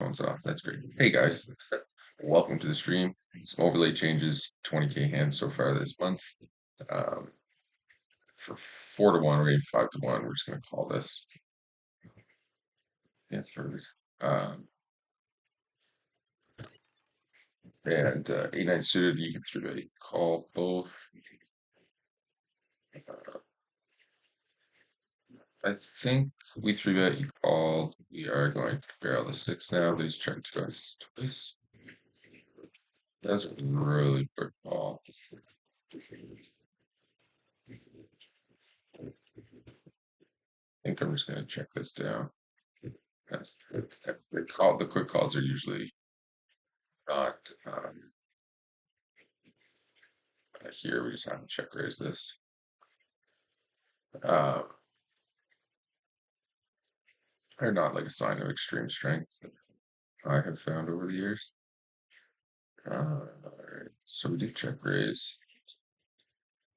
Phone's off. That's great. Hey guys, welcome to the stream. Some overlay changes, 20K hands so far this month. Um, for 4 to 1, we're getting 5 to 1. We're just gonna call this. Yeah, perfect. Um, and 8-9 suited, you can three-bet call both. Uh, I think we three-bet, you called. We are going to barrel the 6 now. Please check to us twice. That's a really quick call. I think I'm just gonna check this down. That's the quick calls are usually not here. We just have to check raise this. Uh, are not like a sign of extreme strength I have found over the years. Alright, so we did check raise.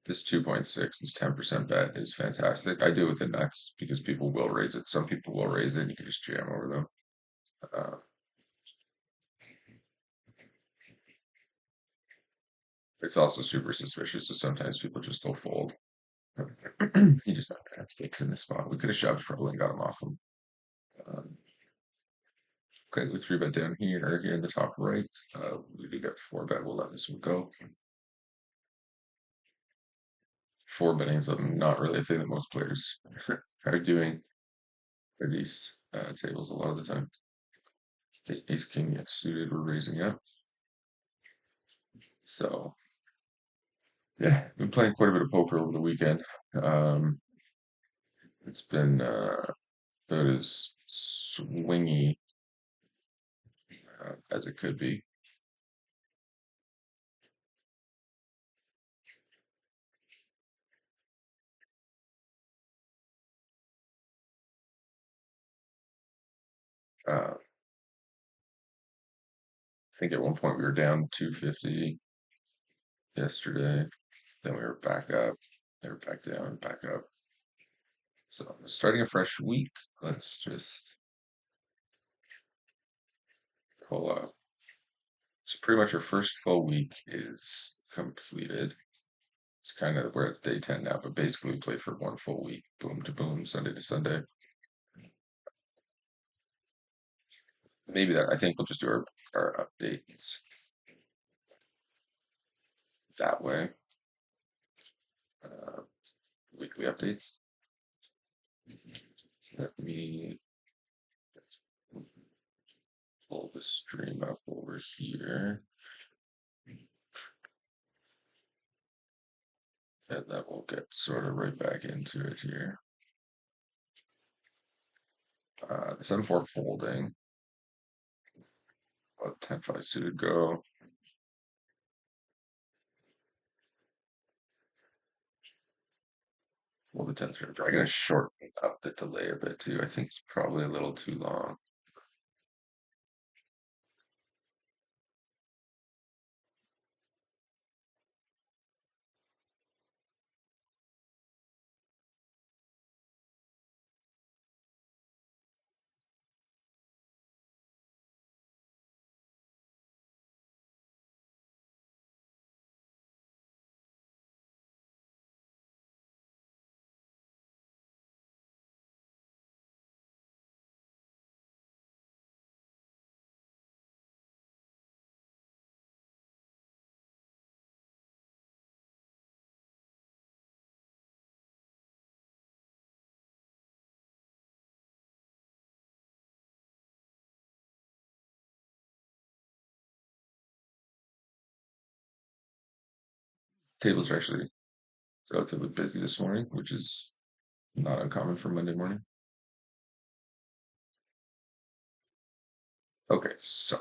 This 2.6, this 10% bet is fantastic. I do it with the nuts because people will raise it. Some people will raise it and you can just jam over them. Uh, it's also super suspicious, so sometimes people just will fold. He just not gonna have stakes in this spot. We could have shoved probably and got him off him. Um, okay, with three bet down here in the top right. We do get four bet. We'll let this one go. Four betting is not really a thing that most players are doing for these tables a lot of the time. Okay, ace king suited, we're raising up. So yeah, been playing quite a bit of poker over the weekend. It's been about as swingy as it could be. I think at one point we were down 250 yesterday. Then we were back up. They were back down, back up. So starting a fresh week. Let's just pull up. So pretty much our first full week is completed. It's kind of we're at day 10 now, but basically we play for one full week, boom to boom, Sunday to Sunday. Maybe that I think we'll just do our updates that way. Uh, Weekly updates. Let me pull the stream up over here. And then we'll get sort of right back into it here. The 7-4 folding. About 10-5 suited go. Well, the 10's going to try. I'm going to shorten up the delay a bit too. I think it's probably a little too long. Tables are actually relatively busy this morning, which is not uncommon for Monday morning. Okay, so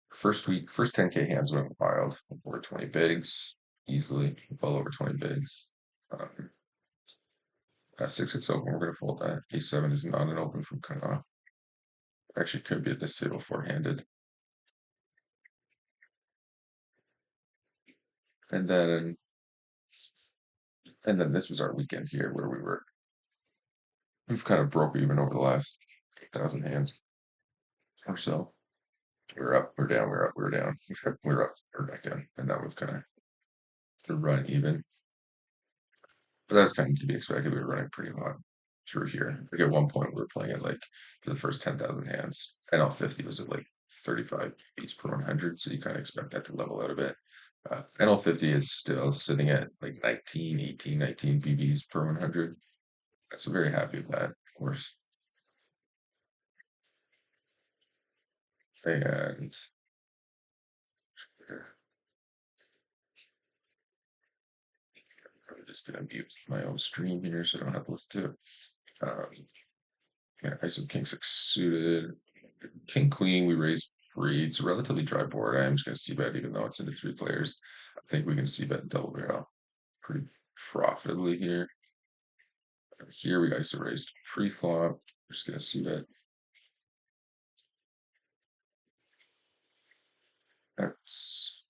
first week, first 10K hands went wild. Over 20 bigs, easily, well over 20 bigs. 6-6 open, we're going to fold that. A7 is not an open from cutoff. Actually, could be at this table four-handed. And then this was our weekend here where we've kind of broke even over the last 1,000 hands or so. We were up, we are down, we are up, we are down, we are up, we are back down, and that was kind of the run even. But that's kind of to be expected. We were running pretty hot through here. Like at one point, we were playing at like for the first 10,000 hands. NL50 was at like 35 beats per 100, so you kind of expect that to level out a bit. NL50 is still sitting at like 19, 18, 19 BBs per 100. So very happy with that, of course. And I'm just gonna mute my own stream here so I don't have to listen to it. Yeah, I said king six suited. King queen, we raise three. It's a relatively dry board. I am just gonna see bet even though it's into three players. I think we can see bet double barrel pretty profitably here. Here we ISO raised pre-flop. We're just gonna see bet. That's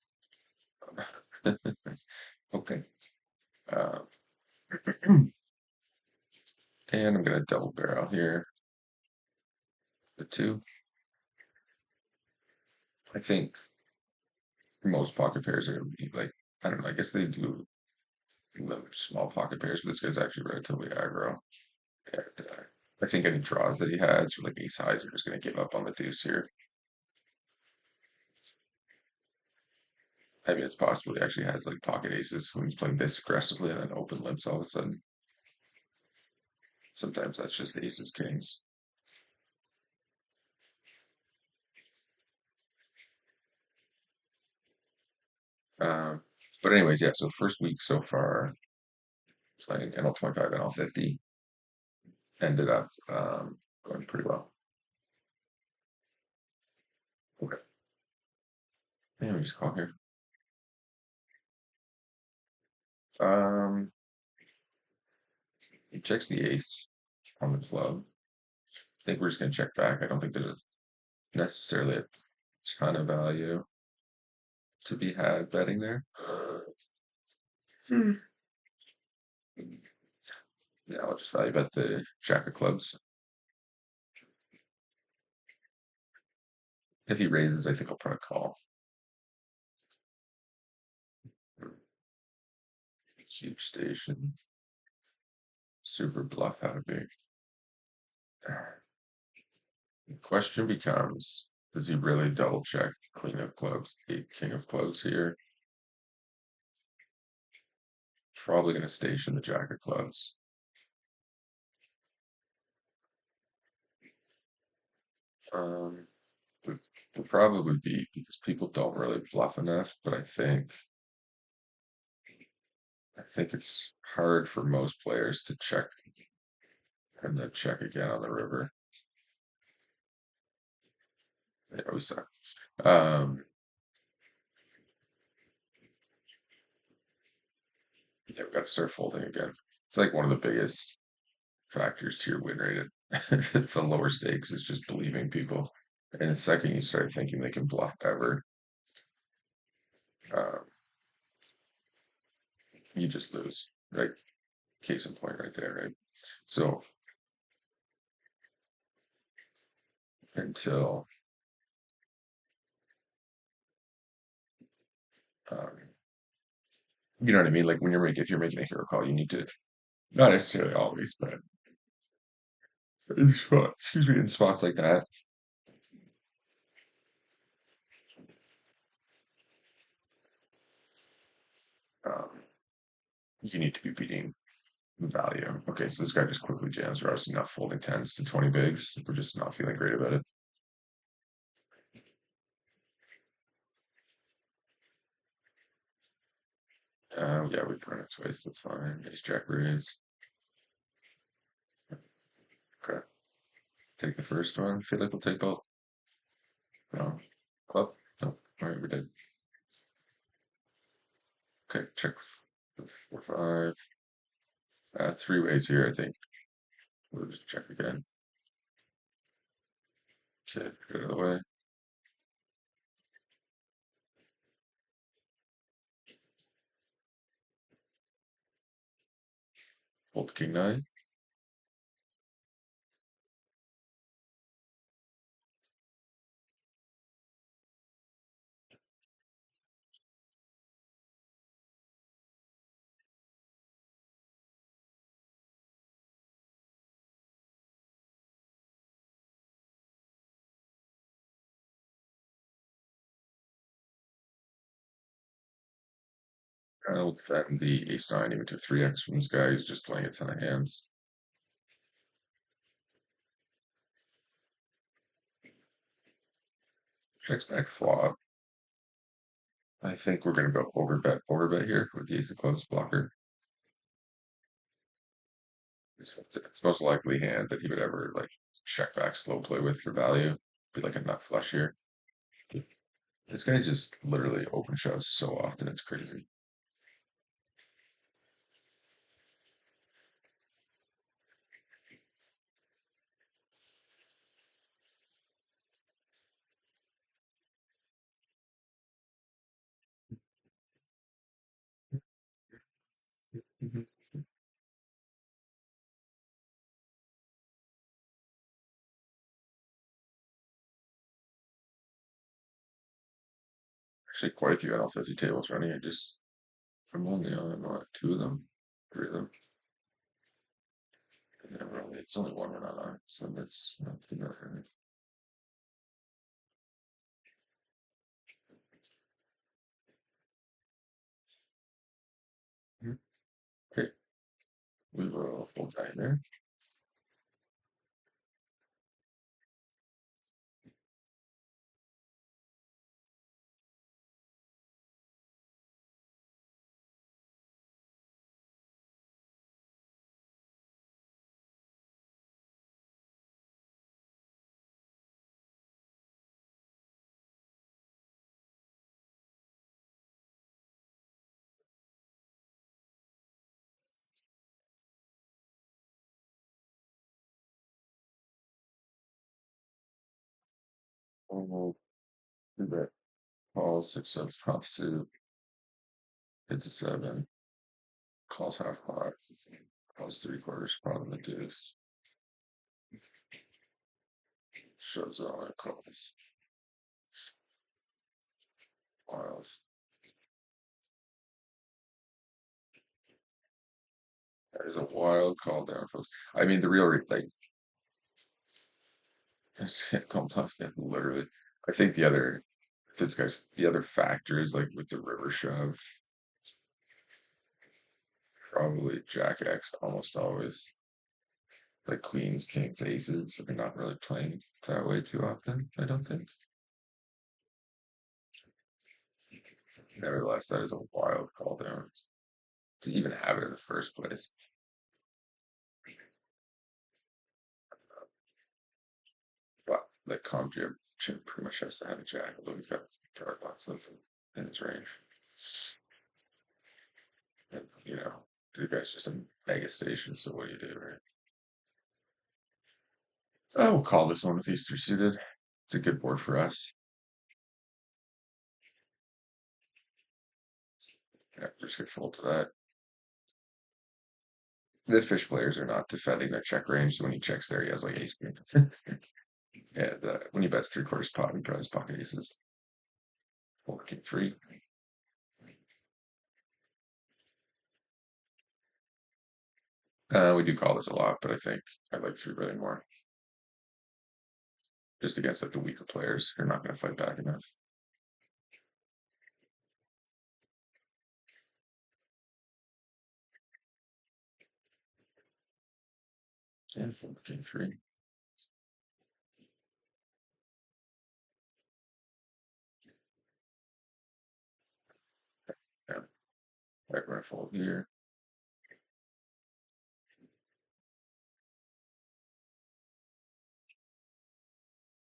okay. Uh, and I'm gonna double barrel here. The two. I think most pocket pairs are gonna be like, I don't know, I guess they do small pocket pairs, but this guy's actually relatively aggro. And, I think any draws that he has, or like ace highs, are just going to give up on the deuce here. I mean, it's possible he actually has like pocket aces when he's playing this aggressively and then open limps all of a sudden. Sometimes that's just aces, kings. Um, but anyways, yeah. So first week so far, playing NL25, NL50, ended up going pretty well. Okay, yeah, we just call here. Um, he checks the ace on the club. I think we're just gonna check back. I don't think there's necessarily a ton of value to be had betting there. Hmm. Yeah, I'll just value bet the jack of clubs. If he raises, I think I'll probably call. Huge station. Super bluff happy. The question becomes, does he really double check queen of clubs, eight king of clubs here? Probably going to station the jack of clubs. Um, would probably be because people don't really bluff enough, but I think it's hard for most players to check and then check again on the river. They always suck. Um, yeah, we got to start folding again. It's like one of the biggest factors to your win rate. The lower stakes is just believing people. And the second you start thinking they can bluff ever, um, you just lose. Right? Case in point, right there. Right. So until um, you know what I mean, like when you're making if you're making a hero call, you need to not necessarily always, but excuse me, in spots like that, um, you need to be beating value. Okay, so this guy just quickly jams. We're obviously not folding tens to 20 bigs. We're just not feeling great about it. Yeah, we run it twice. That's fine. Ace jack raise. Okay, take the first one. Feel like we'll take both. No, club. No. All right, we did. Okay, check 4 5. Three ways here. I think we'll just check again. Okay, get out of the way. Fold king nine. I'll defend the ace nine even to 3x from this guy who's just playing a ton of hands. Checks back flop. I think we're gonna go over bet here with the ace of clubs blocker. It's most likely hand that he would ever like check back slow play with for value. Be like a nut flush here. This guy just literally open shoves so often, it's crazy. Mhm. Actually, quite a few NL50 tables running. I'm only on two of them, three of them. Yeah, it's only one we're not on, so that's not too bad for me. Mhm. Okay, we will full time there. We'll do that. Call six of top suit, hits a seven, calls half pot, calls three quarters, bottom the deuce, shows all that calls. Wild. That is a wild call down, folks. I mean, the real like don't bluff it, literally. I think the other factors like with the river shove, probably Jack X almost always. Like queens, kings, aces, so they're not really playing that way too often, I don't think. Nevertheless, that is a wild call down to even have it in the first place. But like comp Jim pretty much has to have a jack, although he's got dark lots of in his range. And, the guy's just a mega station, so what do you do, right? I will call this one with these three suited. It's a good board for us. Yeah, just get full to that. The fish players are not defending their check range, so when he checks there, he has like ace king. And when he bets three quarters pot, he draws pocket aces. Four king three. We do call this a lot, but I think I like three betting more. Just against like the weaker players who are not going to fight back enough. And four king three. Yeah, right, we're gonna fold here.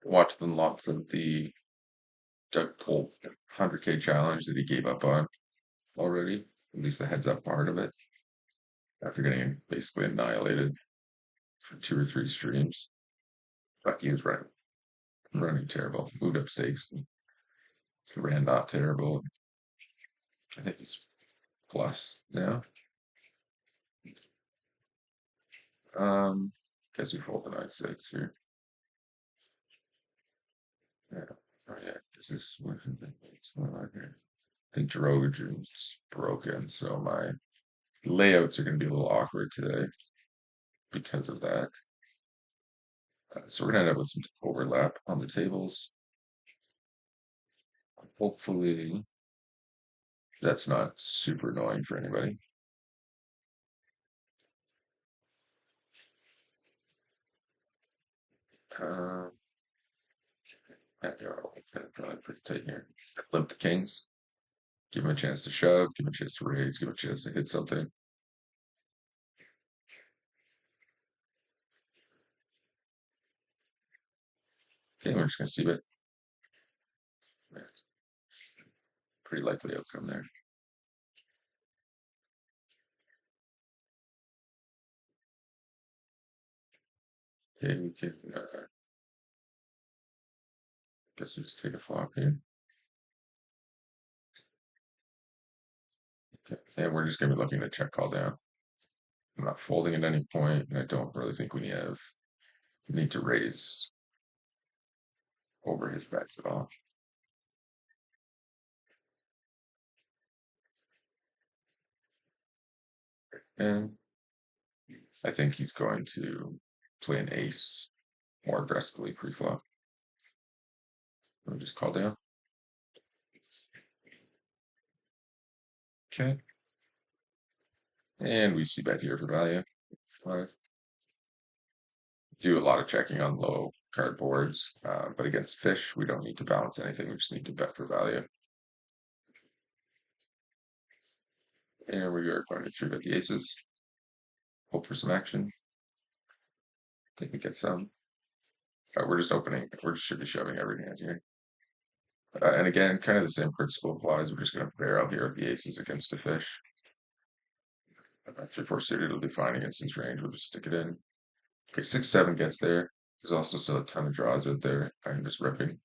Watch the lots of the Doug Polk 100K challenge that he gave up on already. At least the heads up part of it. After getting basically annihilated for two or three streams. But he was running terrible. Moved up stakes. Ran not terrible. I think he's plus now. Guess we fold the 9-6 here. Yeah. Oh yeah, this is what's going on here. I think Drogon's broken, so my layouts are going to be a little awkward today because of that. So we're going to end up with some overlap on the tables. Hopefully, That's not super annoying for anybody. Um, yeah, they're all probably pretty tight here. Limp the kings. Give him a chance to shove. Give him a chance to raise. Give him a chance to hit something. Okay, we're just gonna see it. Pretty likely outcome there. Okay, we can guess we just take a flop here. Okay, and we're just gonna be looking to check call down. I'm not folding at any point, and I don't really think we need to raise over his bets at all. And I think he's going to play an ace more aggressively pre-flop. Let me just call down. Okay. And we see bet here for value. 5. Do a lot of checking on low card boards, but against fish, we don't need to balance anything. We just need to bet for value. And we are going to 3-bet the aces. Hope for some action. Think we get some. We're just opening. We should be shoving every hand here. And again, kind of the same principle applies. We're just going to barrel here at the aces against a fish. 3-4 suited will be fine against his range. We'll just stick it in. Okay, 6-7 gets there. There's also still a ton of draws out there. I'm just ripping.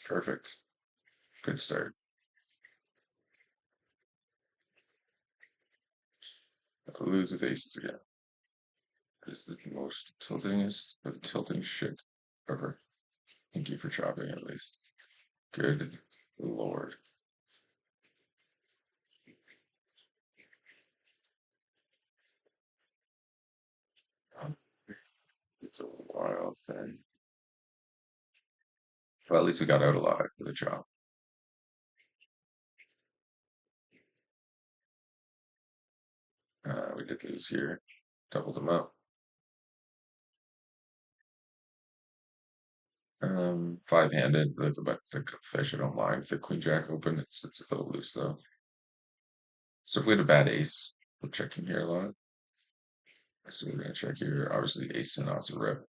Perfect. Good start. I'll lose with aces again. Is the most tiltingest of tilting shit ever. Thank you for chopping at least. Good lord. It's a wild thing. Well, at least we got out alive for the chop. We did lose here. Doubled them up. 5-handed with about the fish. I don't mind the queen jack open. It's a little loose though. So if we had a bad ace, we're checking here a lot. So we're gonna check here. Obviously, ace and off's a rip.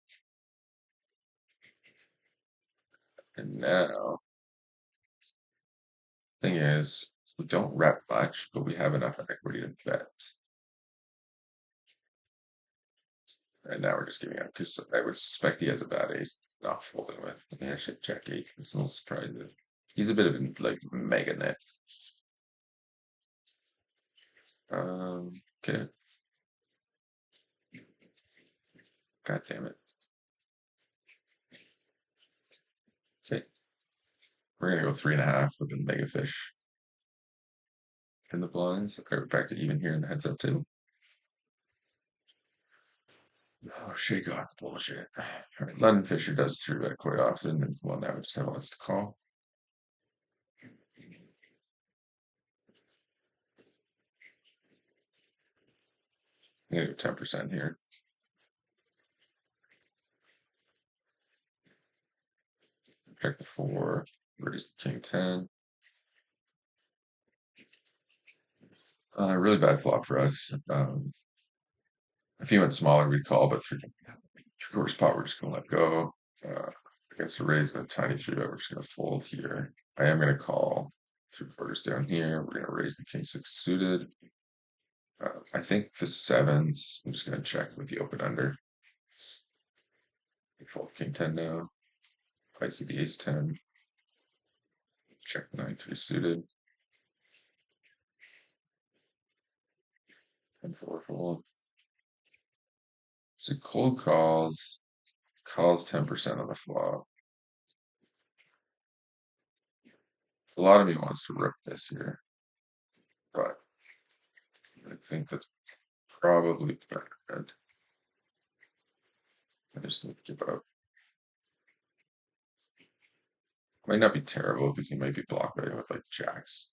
And now, thing is, we don't rep much, but we have enough equity to bet. And now we're just giving up because I would suspect he has a bad ace not folding with. I think I should check 8. It's a little surprised that he's a bit of a like mega net. Okay. God damn it. Okay. We're gonna go 3.5 with the mega fish in the blinds. Okay, we're back to even here in the heads up table. Oh, shake off bullshit. All right, London Fisher does 3-bet quite often, and well, now we just have lots to call. I'm gonna go 10% here. Check the 4, raise the king 10. Really bad flop for us. If he went smaller, we'd call, but three-quarters pot, we're just gonna let go. Against a raise and a tiny 3-bet, we're just gonna fold here. I am gonna call 3/4 down here. We're gonna raise the king 6 suited. I think the 7s. I'm just gonna check with the open under. Fold king 10 now. I see the ace 10. Check 9-3 suited. And 4 fold. So cold calls 10% on the flop. A lot of me wants to rip this here, but I think that's probably bad. I just need to give up. Might not be terrible because he might be block betting with like jacks.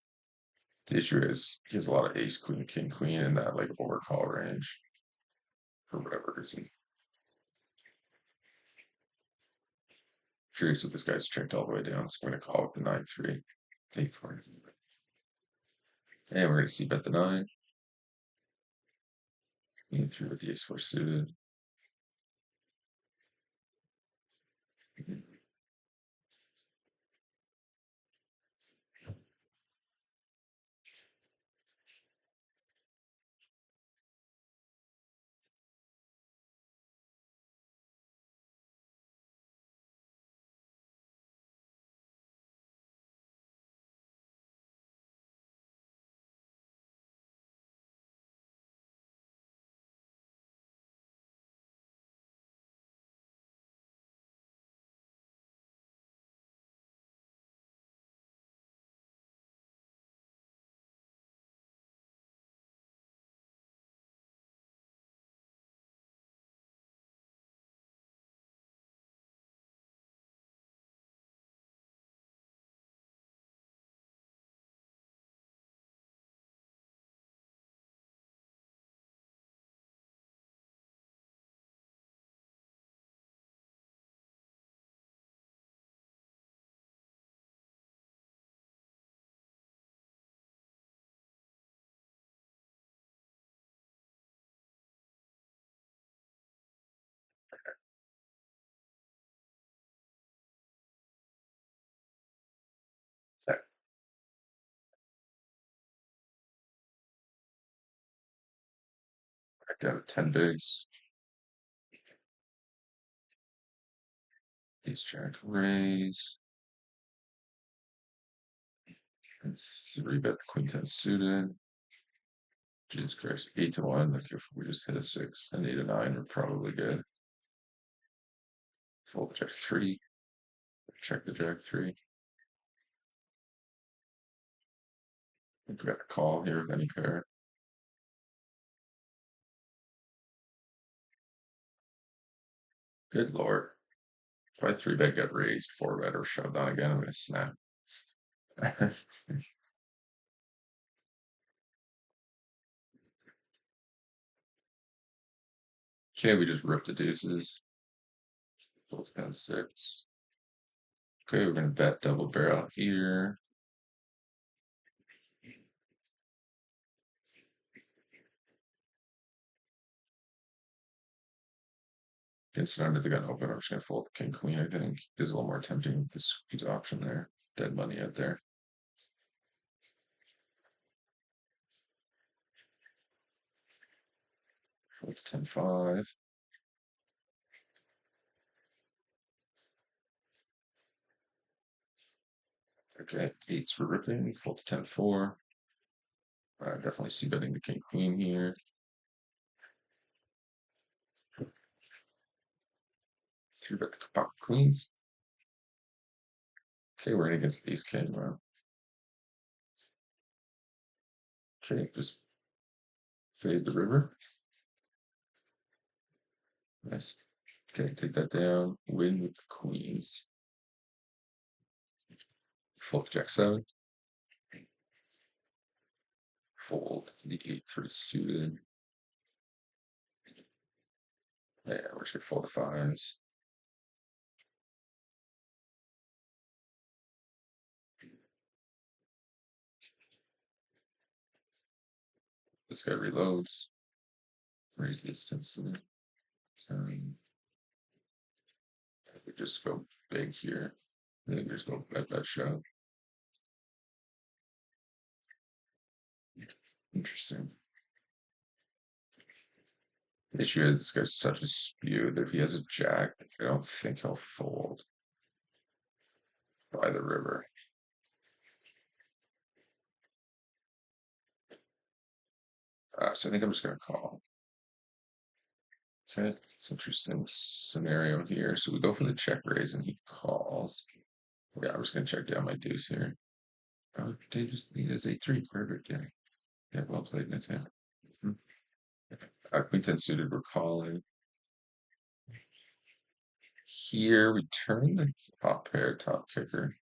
The issue is he has a lot of ace, queen, king, queen in that like overcall range for whatever reason. Curious if this guy's checked all the way down, so I'm going to call it the 9-3. Take for it. And we're going to see bet the 9. Lean through with the ace 4 suited. Back down to 10 bigs. Ace jack raise. And 3 bet the queen 10 suited. Jesus Christ. 8-1. Like if we just hit a 6 and 8-9, we're probably good. Fold jack 3. Check the jack 3. I think we got a call here of any pair. Good lord. If my 3 bet got raised, 4 bet or shoved on again, I'm gonna snap. Okay, we just ripped the deuces. Both got 6. Okay, we're gonna bet double barrel here. It's under the gun open. I'm just gonna fold king queen. I think is a little more tempting. This option there, dead money out there. Fold to 10-5. Okay, 8s for ripping. Fold to 10-4. Definitely see betting the king queen here. 3-bet the pop queens. Okay, we're in against ace king now. Okay, just fade the river. Nice. Okay, take that down. Win with the queens. Fold jack 7. Fold the 8-3 suited. Yeah, we're just gonna fold the 5s. This guy reloads. Raise the distance. We just go big here. I think we just go bet shove. Interesting. The issue is this guy's such a spew that if he has a jack, I don't think he'll fold by the river. So I think I'm just gonna call. Okay, it's an interesting scenario here. So we go for the check raise and he calls. Yeah, I'm just gonna check down my deuce here. Oh, they just need his 8-3. Perfect. Yeah. Yeah, well played, Nathan. Queen 10 suited, we're calling. Here we turn the top pair, top kicker.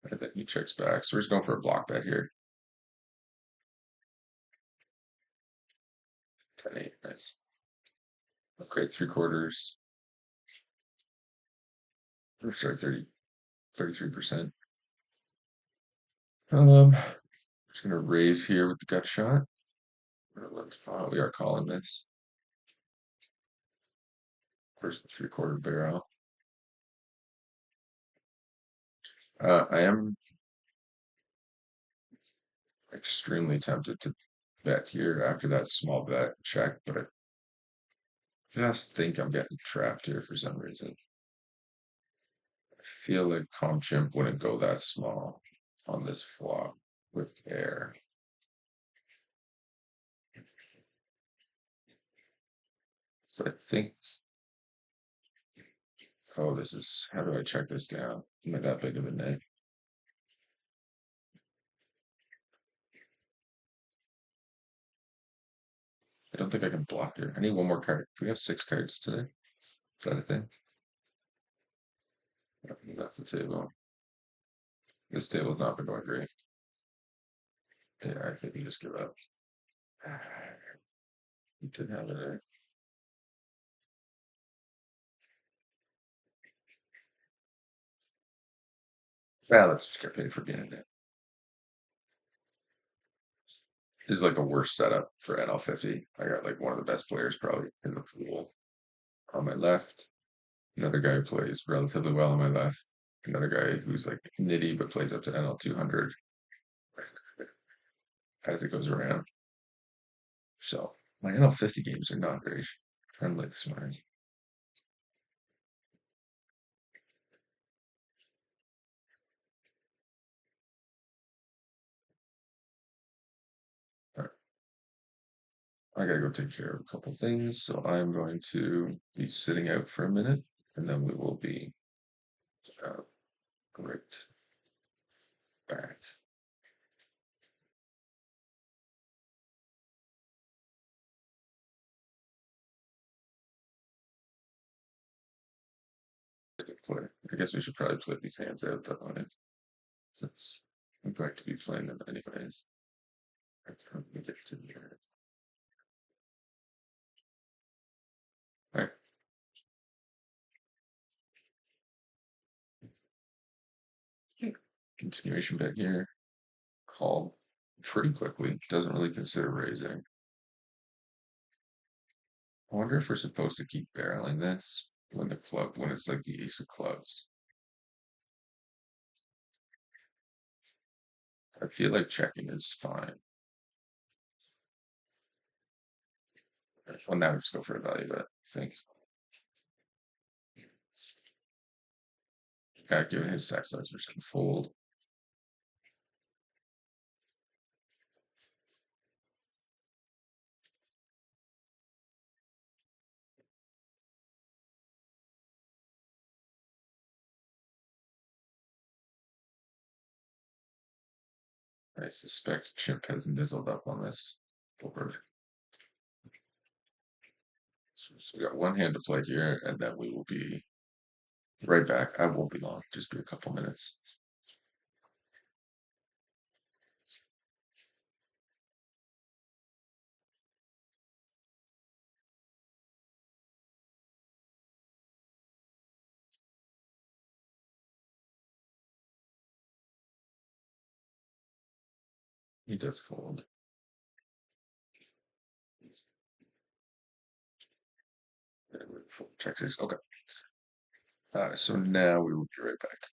And then he checks back. So we're just going for a block bet here. 10-8, nice. Okay, three quarters. Or sorry, 33%. Just gonna raise here with the gut shot. We are calling this. First three-quarter barrel. I am extremely tempted to bet here after that small bet check, but I just think I'm getting trapped here for some reason. I feel like Comp Chimp wouldn't go that small on this flop with air. So I think, oh, this is, how do I check this down? Am I that big of a name? I don't think I can block here. I need one more card. Do we have 6 cards today? Is that a thing? I think that's the table. This table's not been going great. Yeah, I think you just give up. You didn't have it there. Yeah, let's just get paid for being in it. This is like the worst setup for NL50. I got like one of the best players probably in the pool on my left. Another guy who plays relatively well on my left. Another guy who's like nitty but plays up to NL 200 as it goes around. So my NL50 games are not very friendly this morning. All right. I gotta go take care of a couple things, so I'm going to be sitting out for a minute, and then we will be uh, right back. Play. I guess we should probably play these hands out though, right? Since I'm going to be playing them anyways. By the time we get to here. All right. Continuation bet here. Call pretty quickly. Doesn't really consider raising. I wonder if we're supposed to keep barreling this when it's like the ace of clubs. I feel like checking is fine. Well, now we just go for a value bet, I think. Guy given his stack size, we're just gonna fold. I suspect Chimp has nizzled up on this board. So we got one hand to play here, and then we will be right back. I won't be long, just be a couple minutes. He does fold. Check six. Okay. So now we will be right back.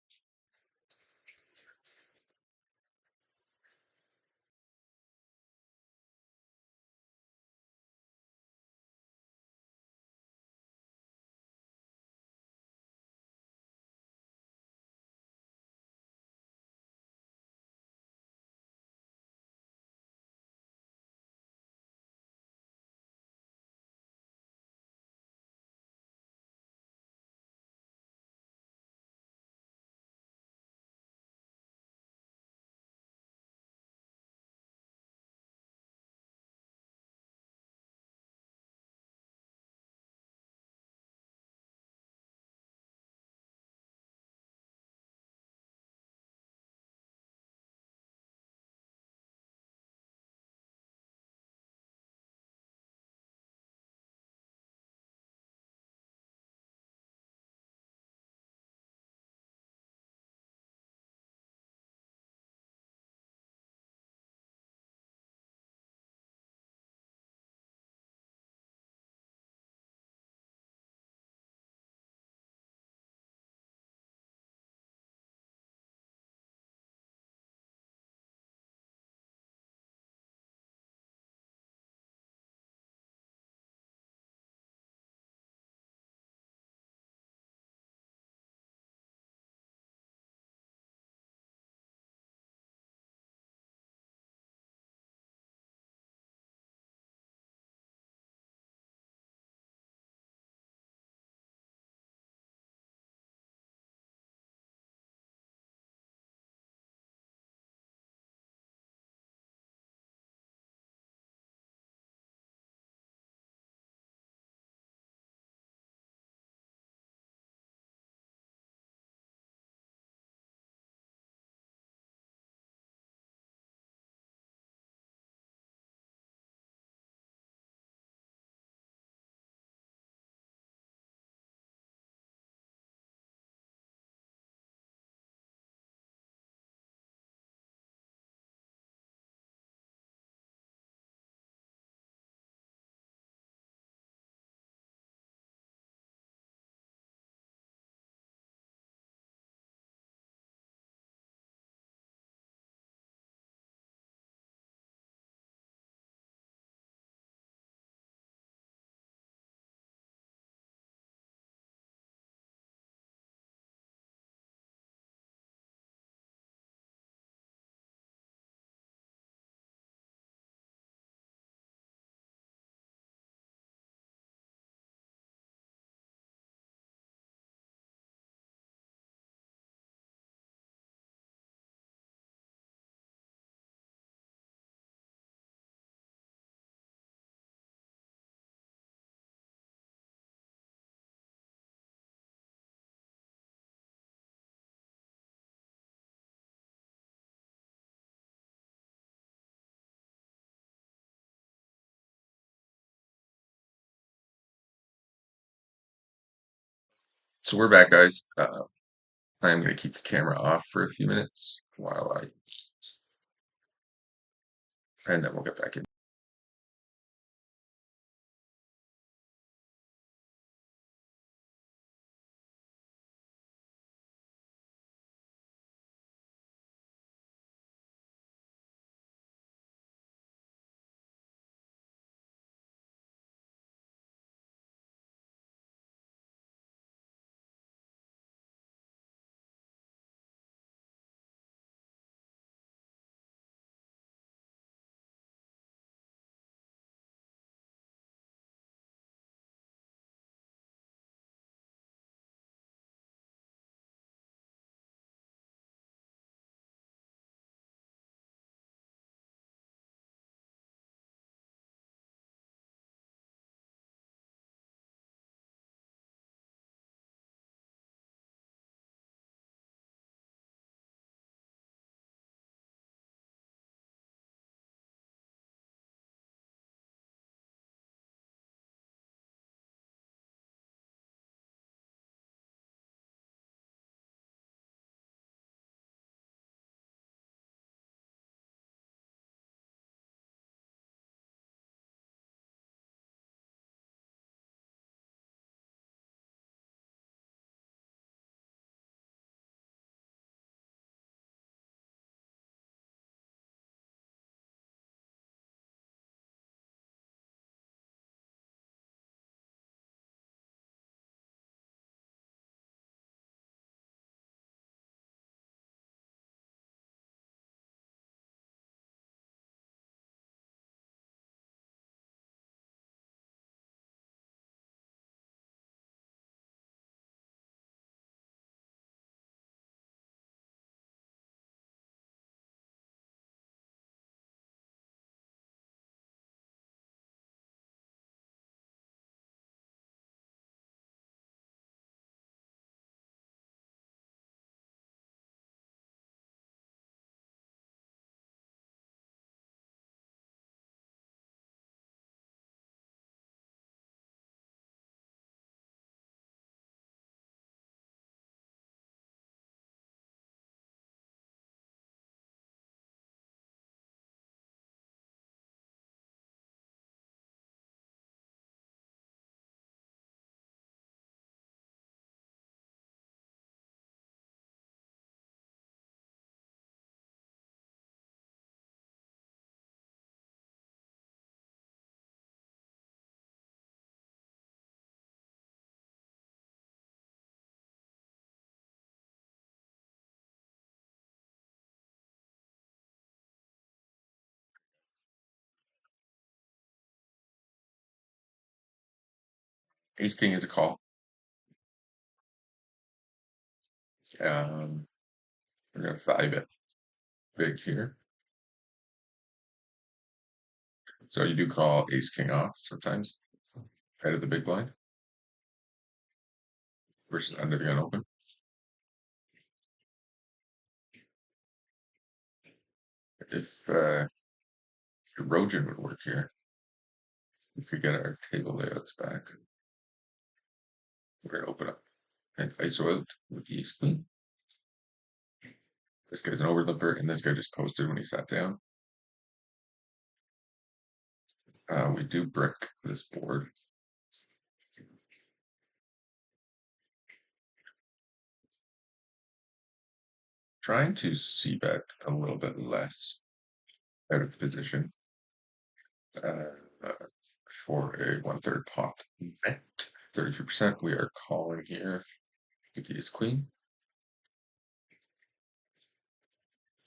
So we're back, guys. I'm going to keep the camera off for a few minutes while I eat, and then we'll get back in. Ace King is a call. Um, we're going to 5 bet big here. So you do call Ace King off sometimes, head of the big blind versus under the gun open. If erosion would work here, we could get our table layouts back. We're going to open up and ISO out with the Ace Queen. This guy's an overlimper, and this guy just posted when he sat down. We do brick this board. Trying to c-bet a little bit less out of position for a 1/3 pot bet. 33%. We are calling here. The key is queen.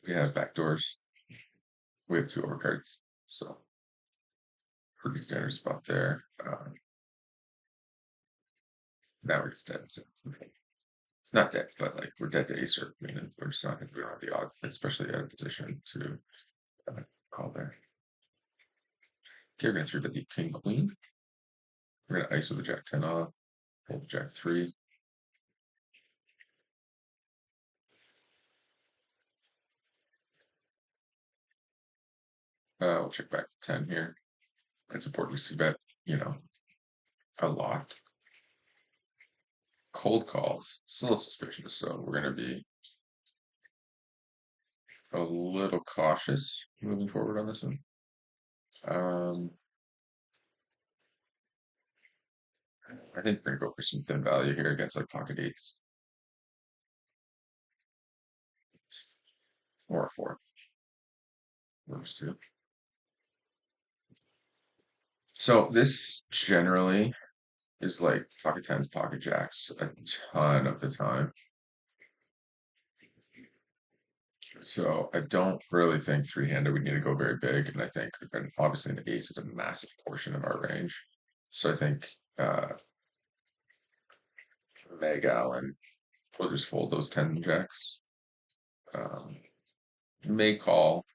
We have backdoors. We have 2 overcards, so pretty standard spot there. Now we're just dead. So it's not dead, but like we're dead to ace or queen, and we're just not. We don't have the odds, especially out of position, to call there. Okay, we're gonna 3-bet the king queen. We're gonna ISO the jack 10 off, hold the jack 3. We'll check back to 10 here. It's important to see bet, a lot. cold calls. Still suspicious, so we're gonna be a little cautious moving forward on this one. Um, I think we're gonna go for some thin value here against like pocket eights or a four. Works too. So this generally is like pocket tens, pocket jacks a ton of the time. So I don't really think three-handed we need to go very big, and I think and obviously the ace is a massive portion of our range. So I think Meg Allen will just fold those 10 jacks. Um, may call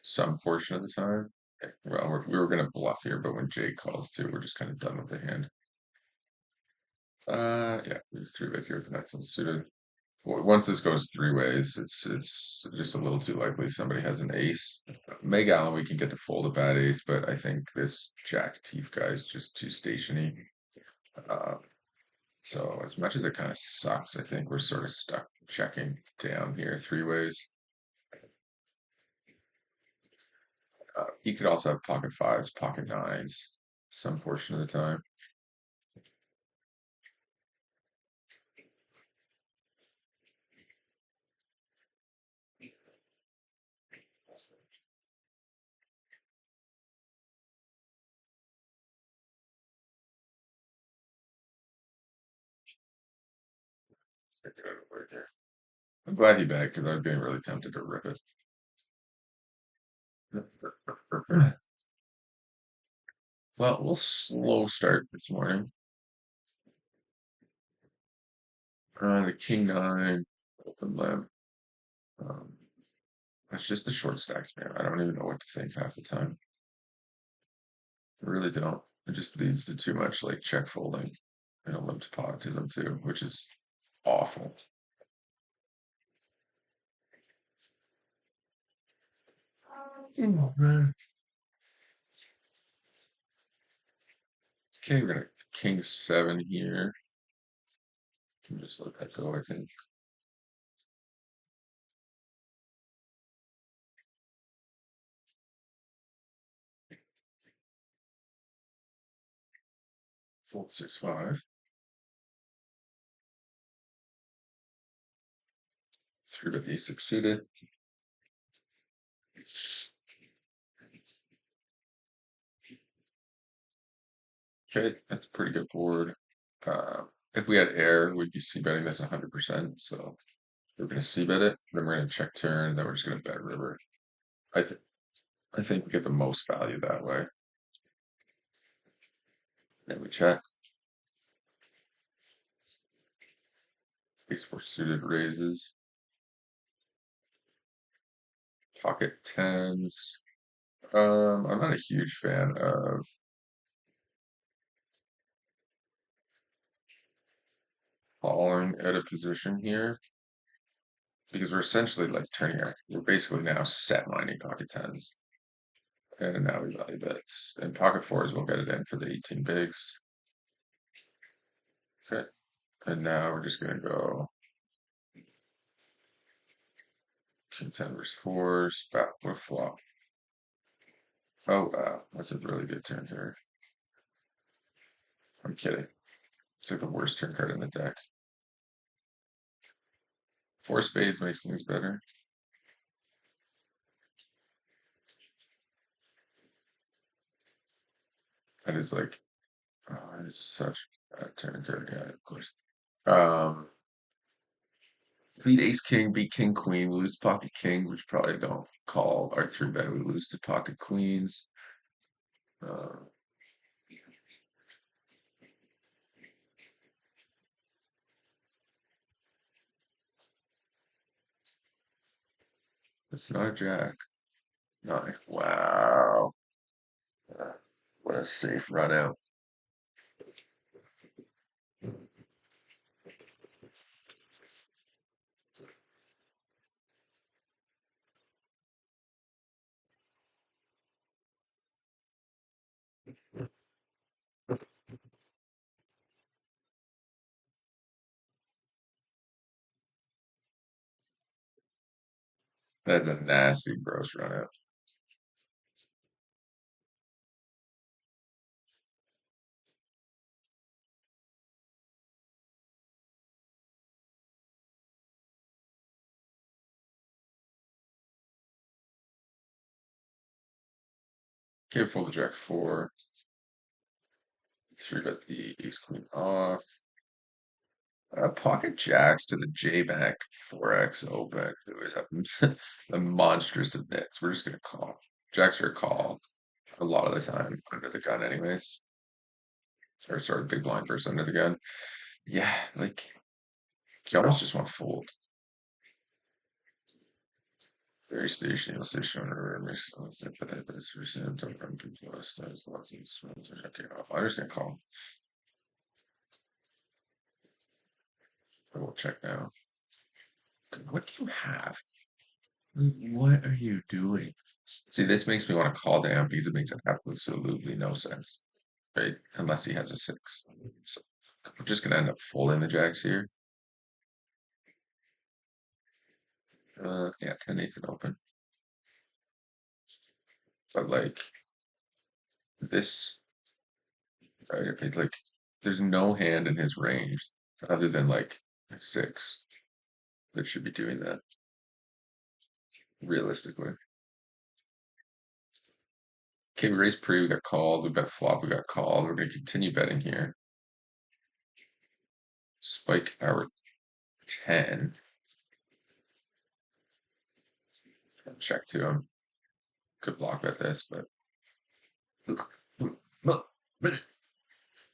some portion of the time. Well, we were going to bluff here, but when Jake calls too, we're just kind of done with the hand. Yeah, we just three bet here with the nuts unsuited. Once this goes three ways, it's just a little too likely somebody has an ace. Meg Allen, we can get to fold a bad ace, but I think this Jack Teeth guy is just too stationy. Uh, so as much as it kind of sucks, I think we're sort of stuck checking down here three ways. He could also have pocket fives, pocket nines, some portion of the time. I'm glad he backed because I'd been really tempted to rip it. Well, we'll slow start this morning. The king nine, open limp. Um, that's just the short stacks, man. I don't even know what to think half the time. I really don't. It just leads to too much like check folding and a limped pot to them too, which is awful. Oh, man. Okay, we're gonna king seven here. Can just let that go, I think. Fold 6-5. Three bet the succeeded. Okay, that's a pretty good board. If we had air, we'd be c-betting this 100%. So we're gonna c-bet it, then we're gonna check turn, then we're just gonna bet river. I think I think we get the most value that way. Then we check. Ace four suited raises. Pocket tens. I'm not a huge fan of falling at a position here because we're essentially like we're basically now set mining pocket tens. And now we value that. And pocket fours will get it in for the 18 bigs. Okay. And now we're just gonna go king 10 versus fours, back with flop. Oh wow, that's a really good turn here. I'm kidding. It's like the worst turn card in the deck. Four spades makes things better. That is like, oh, it's such a turn card, yeah, of course. Um, beat ace king, beat king queen, we lose to pocket king, which probably don't call our three bet. We lose to pocket queens. Uh, it's not a jack. Nine. Wow. What a safe run out. That's a nasty gross run out. Can't fold the jack four. Three bet the ace queen off. Pocket jacks to the J back 4x O back. We always have the monstrous of nits. We're just gonna call. Jacks are a call a lot of the time under the gun, anyways. Or sorry, big blind versus under the gun. Yeah, like you almost just want to fold. Very stationary, stationary. Okay, I'm just gonna call. I will check now. What do you have? What are you doing? See, this makes me want to call down because it makes absolutely no sense, right? Unless he has a six. So I'm just gonna end up folding the jacks here. Yeah, 10 8's an open. But like this, right? Like there's no hand in his range other than like a six that should be doing that realistically. Okay, we raised pre, we got called, we bet flop, we got called. We're gonna continue betting here. Spike our 10. Check to him. Could block bet this, but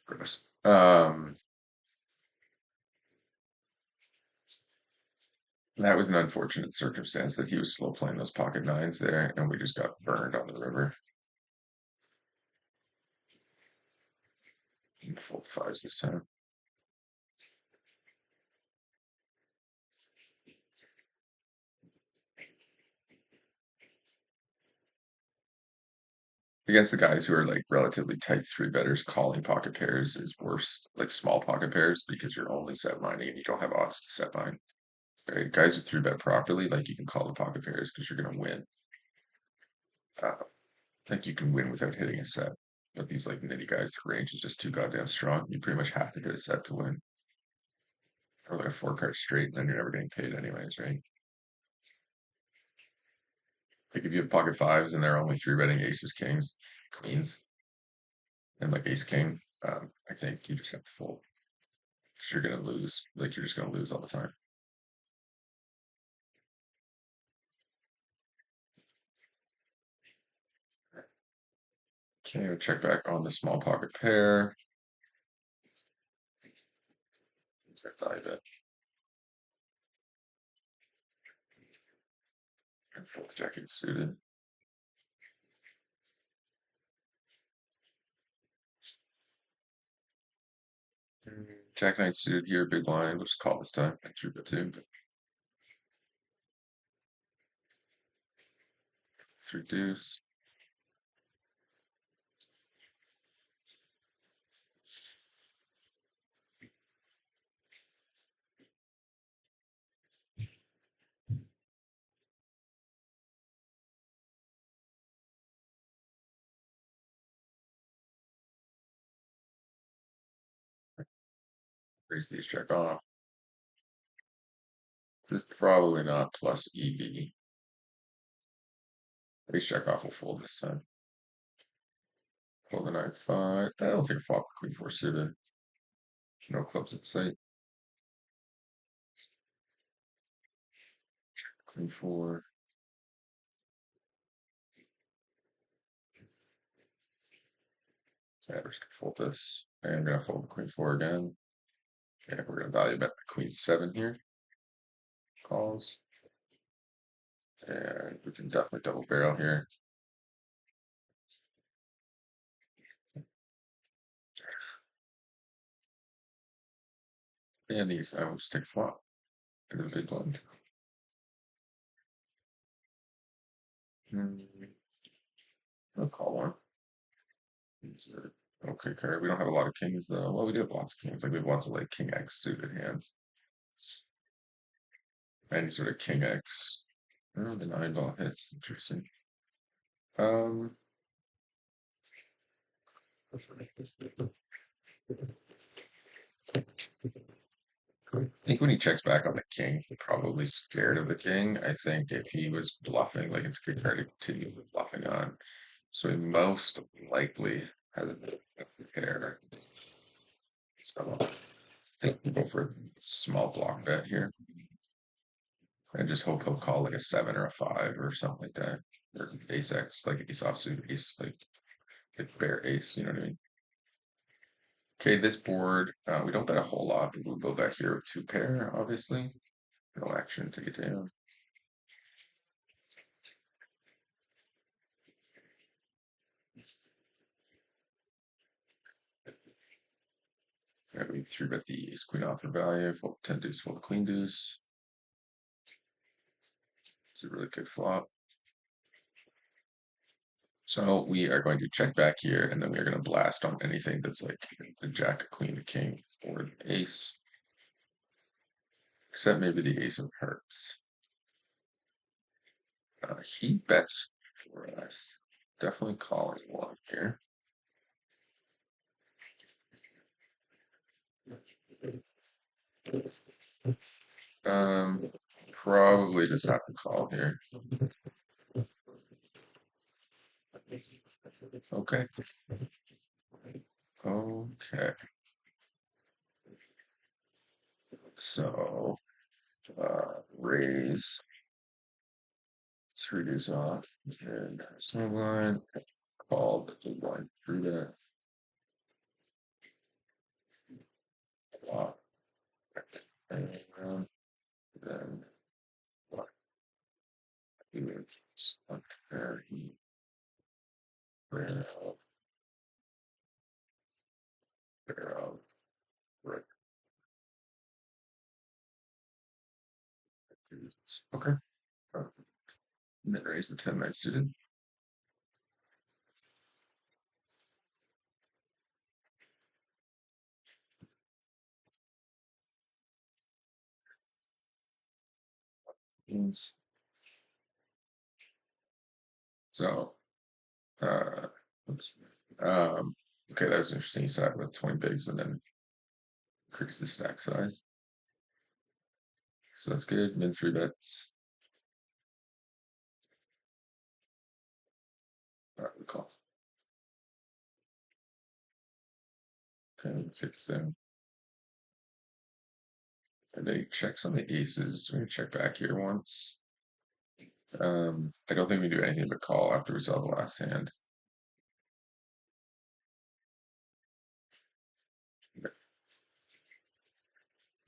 gross. That was an unfortunate circumstance that he was slow playing those pocket nines there, and we just got burned on the river. Full fives this time. Against the guys who are like relatively tight three betters, calling pocket pairs is worse, like small pocket pairs, because you're only set mining and you don't have odds to set mine. Right? Guys who three bet properly, like you can call the pocket pairs because you're gonna win. I think you can win without hitting a set. But these like nitty guys, the range is just too goddamn strong. You pretty much have to hit a set to win. Or like a four card straight, then you're never getting paid anyways, right? Like if you have pocket fives and they're only three betting aces, kings, queens, and like ace king, I think you just have to fold because you're gonna lose. Like you're just gonna lose all the time. Okay, check back on the small pocket pair. Check value bet and fold jacket suited. Jack knight suited here, big blind. We'll just call this time. I threw bet two. Three deuce. Raise these check off. This is probably not plus EV. Raise check off will fold this time. Fold the 9 5. That'll take a flop queen four suited. No clubs in sight. Queen four. Yeah, we're just gonna fold this. And I'm gonna fold the queen four again. And we're gonna value bet the queen seven here. Calls. And we can definitely double barrel here. And these, I will just take flop into the big blind. I'll call one. Okay card. We don't have a lot of kings though. Well, we do have lots of kings. Like we have lots of like king X suited hands. Any sort of king X. Oh, the 9 ball hits. Interesting. Um, I think when he checks back on the king, he's probably scared of the king. I think if he was bluffing, like it's a good card to continue bluffing on. So he most likely has a pair. So I think we'll go for a small block bet here. I just hope he'll call like a 7 or a 5 or something like that. Or ace X, like ace offsuit, ace like bear ace, you know what I mean? Okay, this board, we don't bet a whole lot, but we'll go back here with 2 pair, obviously. No action to get down. Yeah, we 3-bet the ace queen off for value, fold 10 deuce, fold the queen deuce. It's a really good flop. So we are going to check back here, and then we are going to blast on anything that's like the jack, a queen, a king, or an ace, except maybe the ace of hearts. He bets for us. Definitely calling one here. Um, Probably just have to call here. Okay. Okay. So, raise 3 deuce off and snug line called the one through that flop and then what is there he barrel barrel right. Okay. Uh, and then raise the 10 nice suited. Means so oops. Okay, that's interesting. He sat with 20 bigs and then increase the stack size. So that's good. Min 3 bets. We call. Okay, fix them. And then he checks on the aces. We're gonna check back here once. I don't think we do anything but call after we saw the last hand.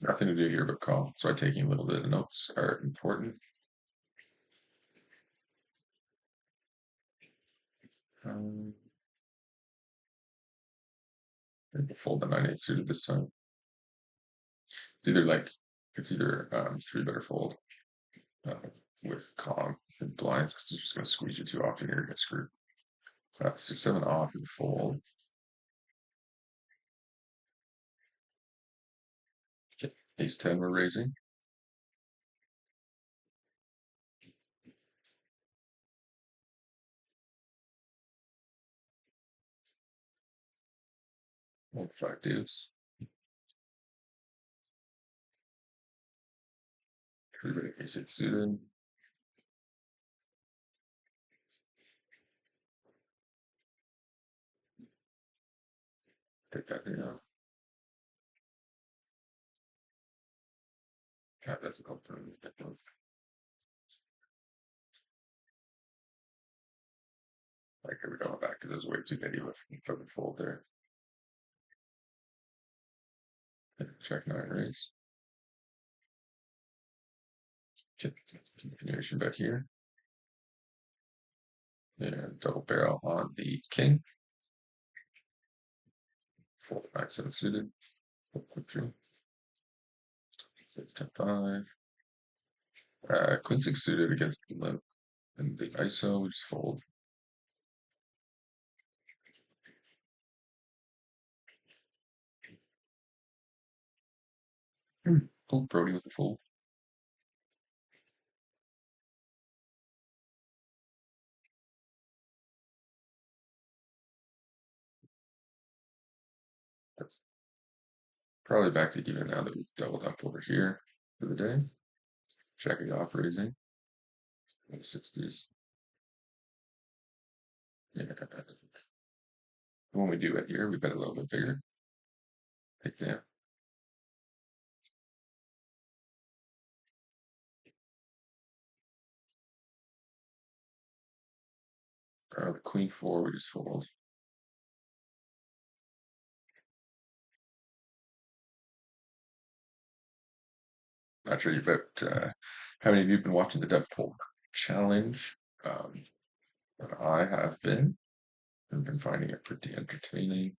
Nothing to do here but call. So taking a little bit of notes are important. Um, Fold the 9-8 suited this time. It's either 3-bet or fold uh, with calm and blinds. It's just gonna squeeze you too often. You're gonna get screwed. 6-7 off and fold. Okay. Ace 10 we're raising. Hold 5 deuce. 3-bet ace 8 suited. Take that down. Yeah, that's a compliment. Like, here we go back because it was way too nitty with the fold there. Check 9 raise. Continuation bet here. And double barrel on the king. Fold 9-7 suited. Quick 10-5. Queen 6 suited against the limp. And the ISO, we just fold. Oh, Brody with the fold. Probably back to even now that we've doubled up over here for the day. Checking off raising. 60s. Yeah. When we do it here, we bet a little bit bigger. Take that. The queen four, we just fold. Not sure you bet how many of you have been watching the Deadpool challenge. Um, but I have been. I've been finding it pretty entertaining.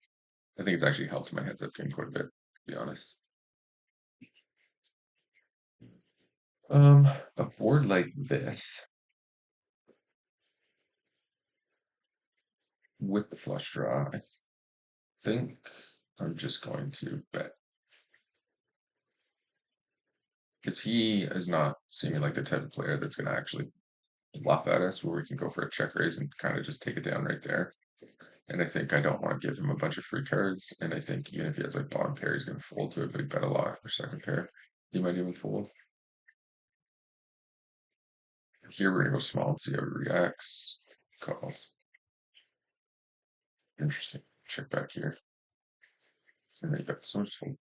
I think it's actually helped my heads up game quite a bit, to be honest. A board like this with the flush draw, I think I'm just going to bet because he is not seeming like the type of player that's going to actually bluff at us where we can go for a check raise and kind of just take it down right there. And I think I don't want to give him a bunch of free cards. And I think even if he has like bottom pair, he's going to fold to a big bet a lot for second pair. He might even fold. Here we're going to go small and see how he reacts. Calls. Interesting. Check back here. And they got so much fold.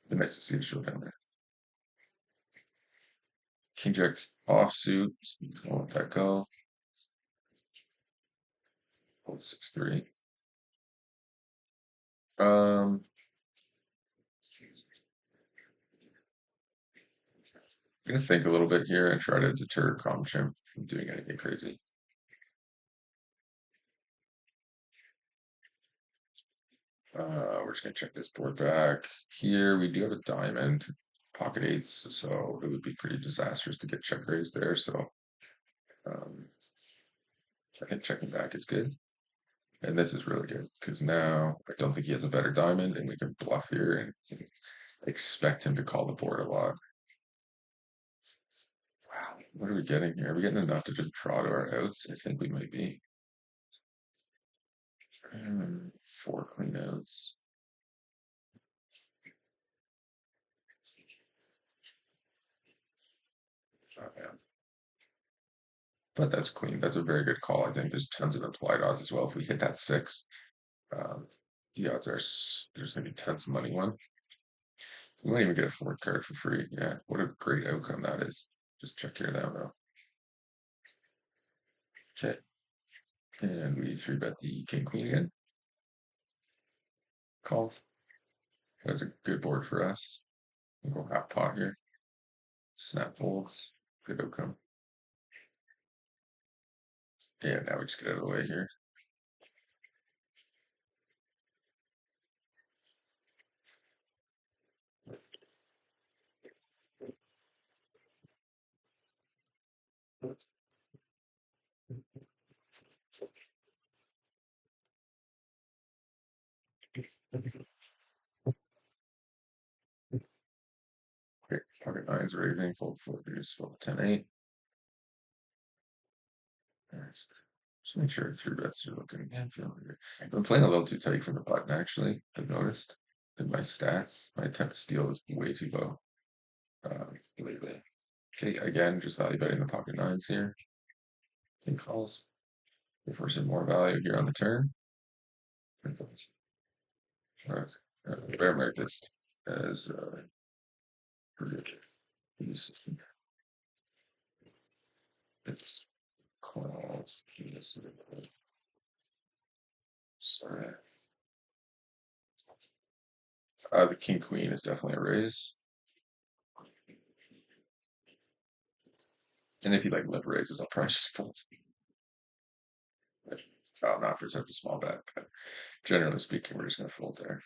Be nice to see the show down there. King Jack offsuit. I'll let that go. Hold 6-3. Um, I'm gonna think a little bit here and try to deter Chimp from doing anything crazy. We're just gonna check this board back. Here we do have a diamond, pocket eights, so it would be pretty disastrous to get check raised there. So um, I think checking back is good. And this is really good because now I don't think he has a better diamond, and we can bluff here and expect him to call the board a lot. Wow, what are we getting here? Are we getting enough to just draw to our outs? I think we might be. 4 clean outs. Oh, yeah. But that's clean. That's a very good call. I think there's tons of implied odds as well. If we hit that 6, um, the odds are there's going to be tons of money won. We might even get a fourth card for free. Yeah, what a great outcome that is. Just check here now, though. Okay. And we 3-bet the king queen again. Calls. That's a good board for us. We'll go half pot here. Snap folds. Good outcome. Yeah, now we just get out of the way here. Okay, pocket nines raising, fold 4 deuce, fold 10-8. Nice. Just make sure 3-bets are looking. Yeah, feeling good. I've been playing a little too tight from the button, actually. I've noticed in my stats, my attempt to steal is way too low lately. Okay, again, just value betting the pocket nines here. King calls. If we're some more value here on the turn. Bear mark this as it's calls. Sorry. The king queen is definitely a raise. And if you like limp raises, I'll probably just fold. Not for such a small bet, but generally speaking, we're just going to fold there.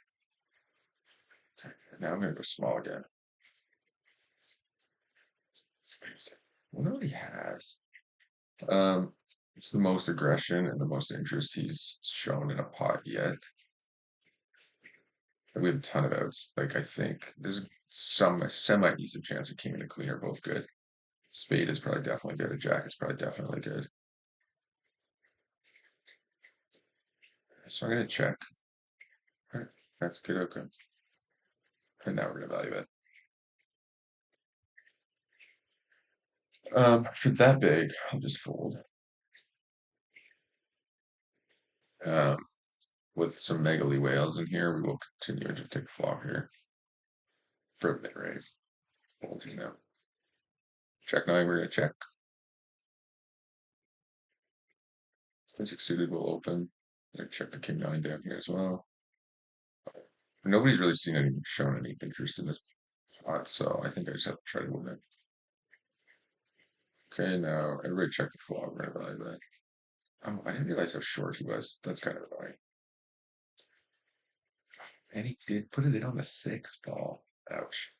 Okay, now I'm going to go small again. I wonder what he has. It's the most aggression and the most interest he's shown in a pot yet. And we have a ton of outs. Like, I think there's some semi-decent chance a king and a queen are both good. Spade is probably definitely good. A jack is probably definitely good. So I'm going to check. That's good. Okay. And now we're gonna value it. For that big, I'll just fold. Um, with some megally whales in here, we will continue and just take a flop here for a mid raise. Folding now. Check nine, we're gonna check. Queen six suited will open. Gonna check the king nine down here as well. Nobody's really shown any interest in this pot, so I think I just have to try to win it. Okay, now everybody check the flop. We're gonna value that. I didn't realize how short he was. That's kind of annoying. And he did put it in on the sixth ball. Ouch.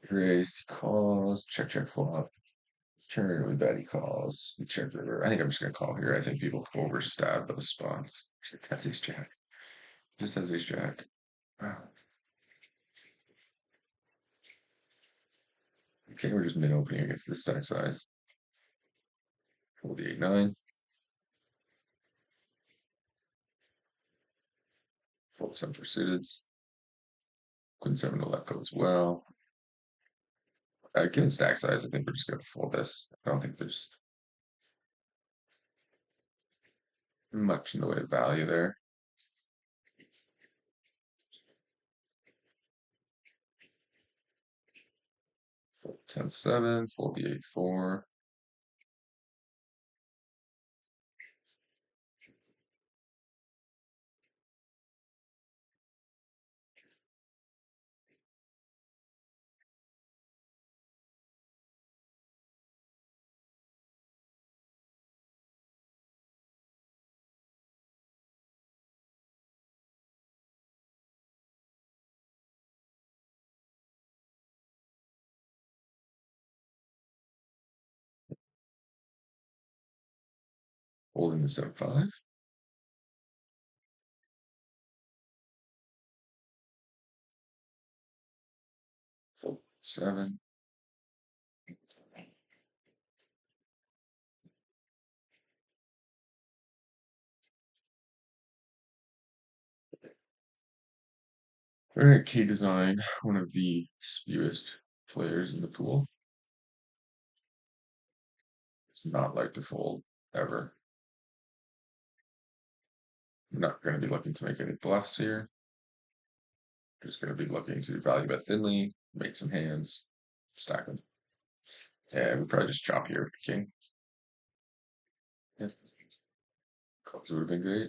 Raised calls, check, check, flop. Turn really bad, he calls. We check river. I think I'm just gonna call here. I think people overstab those spots. That's ace jack. Just has ace jack. Wow. Okay, we're just mid opening against this stack size. Fold the 8-9. Fold 7 for suiteds. Queen 7 to let go as well. Given stack size, I think we're just gonna fold this. I don't think there's much in the way of value there. Fold 10-7, fold the 8-4. Holding the 7-5. Fold 7. All right, K Design, one of the spewest players in the pool. Does not like to fold ever. I'm not going to be looking to make any bluffs here. Just going to be looking to value bet thinly, make some hands, stack them. Yeah, we probably just chop here with the king. Yeah. Clubs would have been great.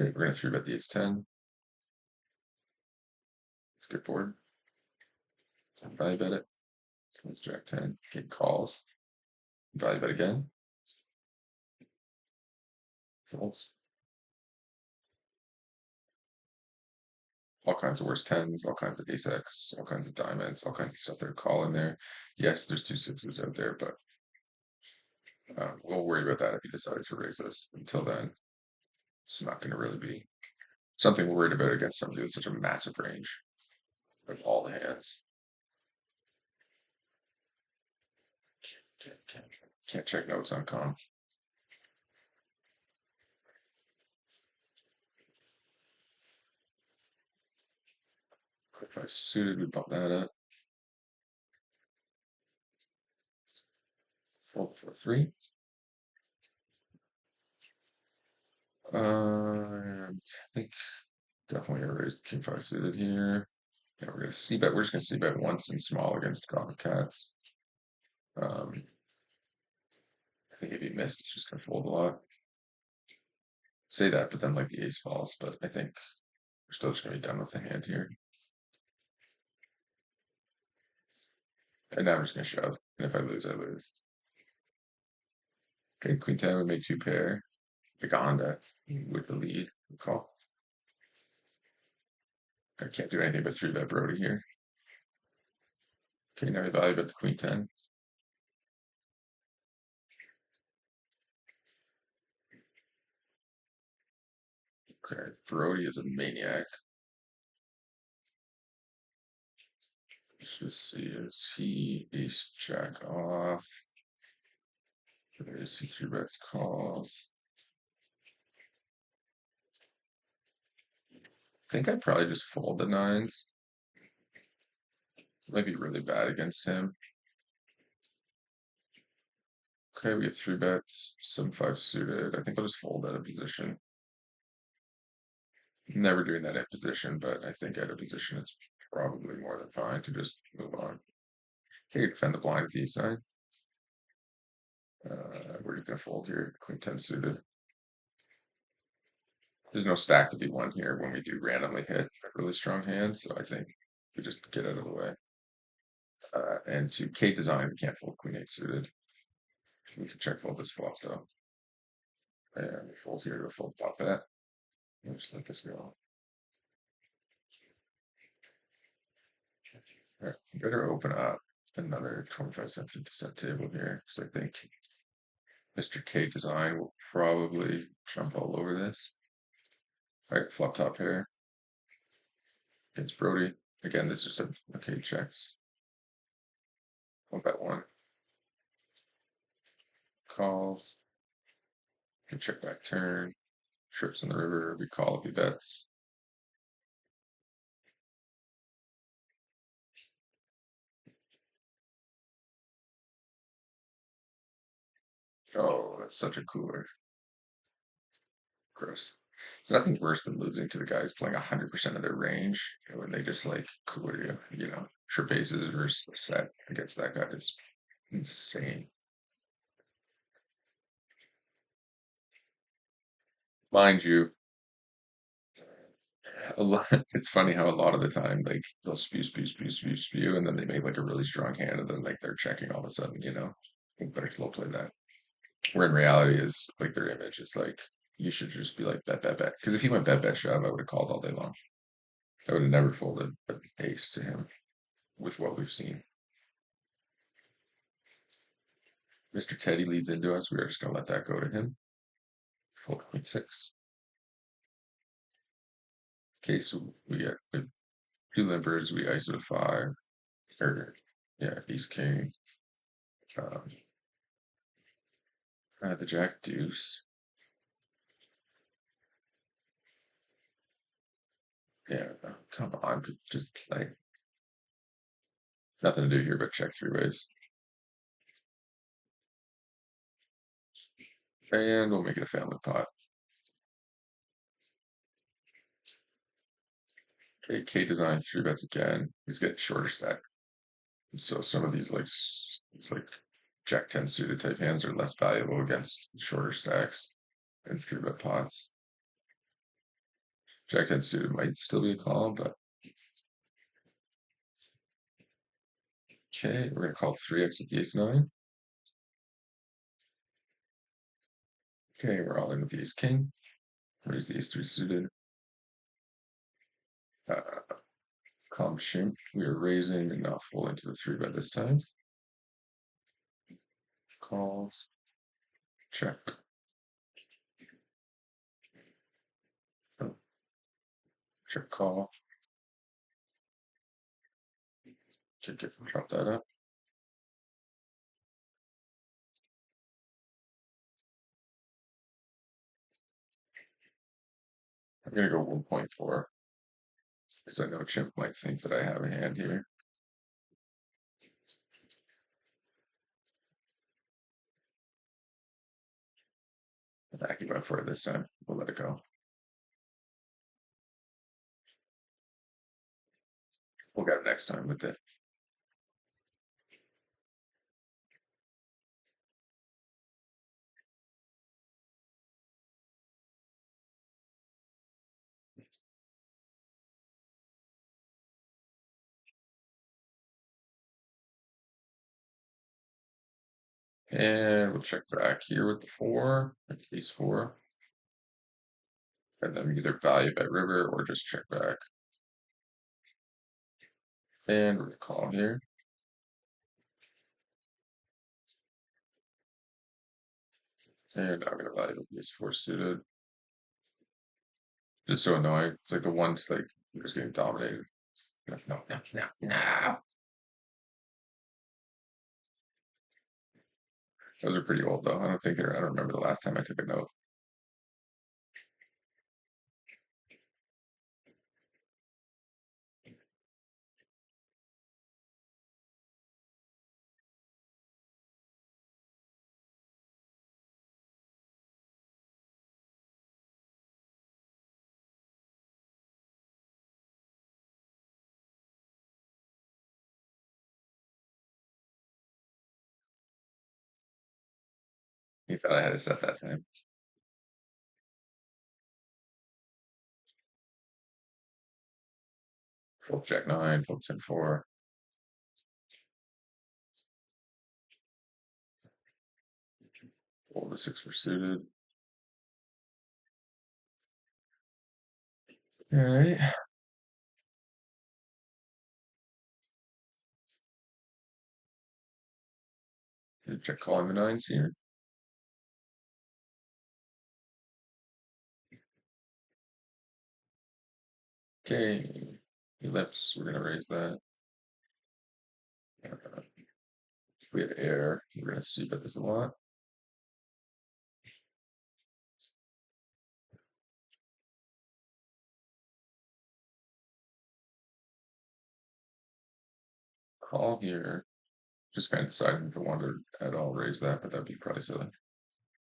Okay, we're going to 3-bet the ace-10. Skip board. Value bet it. Comes jack-10. King calls. Value bet again. Folds. All kinds of worse tens, all kinds of ace X, all kinds of diamonds, all kinds of stuff they're calling there. Yes, there's two sixes out there, but we'll worry about that if he decides to raise us. Until then, it's not going to really be something we're worried about against somebody with such a massive range of all the hands. Can't check notes on com. If I suited, we bump that up. Fold for 3. And I think definitely gonna raise the king 5 suited here. Yeah, we're gonna see bet. We're just gonna see bet once in small against Gauntlet Cats. I think if he missed, he's just gonna fold a lot. Say that, but then like the ace falls. But I think we're still just gonna be done with the hand here. And now I'm just gonna shove. And if I lose, I lose. Okay, Queen 10 would make 2 pair. The Gonda with the lead. Call. I can't do anything but 3-bet Brody here. Okay, now we value bet the Queen 10. Okay, Brody is a maniac. Let's just see, is he ace jack off? There's three bets calls. I think I'd probably just fold the nines. Might be really bad against him. Okay, we get three bets, 7-5 suited. I think I'll just fold out of position. Never doing that in position, but I think out of position it's probably more than fine to just move on. Okay, defend the blind with the ace side. We're gonna fold here, queen 10 suited. There's no stack to be won here when we do randomly hit a really strong hand, so I think we just get out of the way. And to K design, we can't fold queen 8 suited. We can check fold this flop though. And we fold here to fold flop that. And just let this go. All right, better open up another 25-cent, 50-cent table here, because I think Mr. K design will probably jump all over this. All right, flop top here against Brody. Again, this is just a okay checks. 1-bet-1. Calls. Can check back turn. Trips in the river. We call if he bets. Oh, that's such a cooler. Gross. It's nothing worse than losing to the guys playing 100% of their range when they just like cooler you. You know, trip aces versus a set against that guy is insane. Mind you, a lot, it's funny how a lot of the time like they'll spew, and then they make like a really strong hand, and then like they're checking all of a sudden. You know, better slow play that. Where in reality is like their image is like you should just be like bet. Because if he went bet shove, I would have called all day long. I would have never folded an ace to him with what we've seen. Mr. Teddy leads into us. We are just going to let that go to him. Fold queen 6. Okay, so we get two limpers. We ice with 5. Or, yeah, ace king. Um, the jack deuce. Yeah, come on, just play. Nothing to do here but check three ways. And we'll make it a family pot. Okay, K design three bets again. He's getting shorter stack. So some of these like it's like Jack 10 suited type hands are less valuable against shorter stacks and three bet pots. Jack 10 suited might still be a call, but okay, we're gonna call 3x with the ace 9. Okay, we're all in with the ace king. Raise the ace 3 suited. Calm chimp. We are raising and not folding to the three bet this time. Calls. Check. Check call. Check if we drop that up. I'm gonna go 1.4 because I know Chimp might think that I have a hand here. I can go for it this time. We'll let it go. We'll get it next time with it. And we'll check back here with the 4, at least 4. And then either value bet river or just check back. And we're gonna call here. And I'm gonna value the ace 4 suited. Just so annoying. It's like the ones like just getting dominated. No. Those are pretty old though. I don't remember the last time I took a note. He thought I had a set that time. Fold Jack 9, fold 10-4. Fold the 6 for suited. All right. Check calling the 9s here. Okay. Ellipse, we're gonna raise that. If we have air, we're gonna see bet this a lot. Call here. Just kind of deciding if I want to at all raise that, but that'd be probably silly.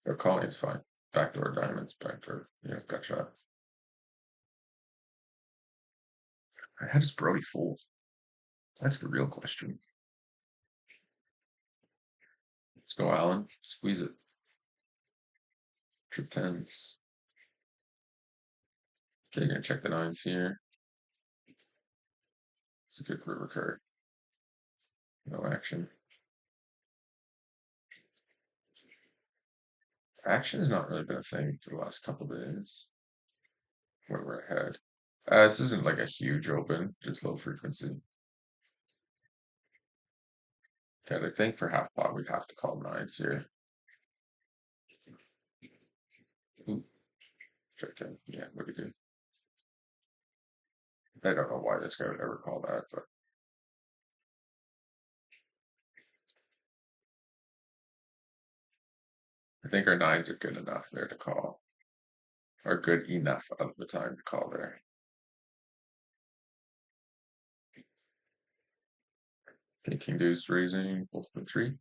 Or calling is fine. Backdoor diamonds, backdoor, gut shot. How does Brody fold? That's the real question. Let's go, Allen. Squeeze it. Trip tens. Okay, gonna check the 9s here. It's a good river card. No action. Action has not really been a thing for the last couple days. When we're ahead. This isn't like a huge open, just low frequency. Okay, I think for half pot we'd have to call 9s here. Ooh, check 10. Yeah, what do you do? I don't know why this guy would ever call that, but I think our 9s are good enough there to call. Are good enough of the time to call there. Okay, King Deuce raising, both for 3.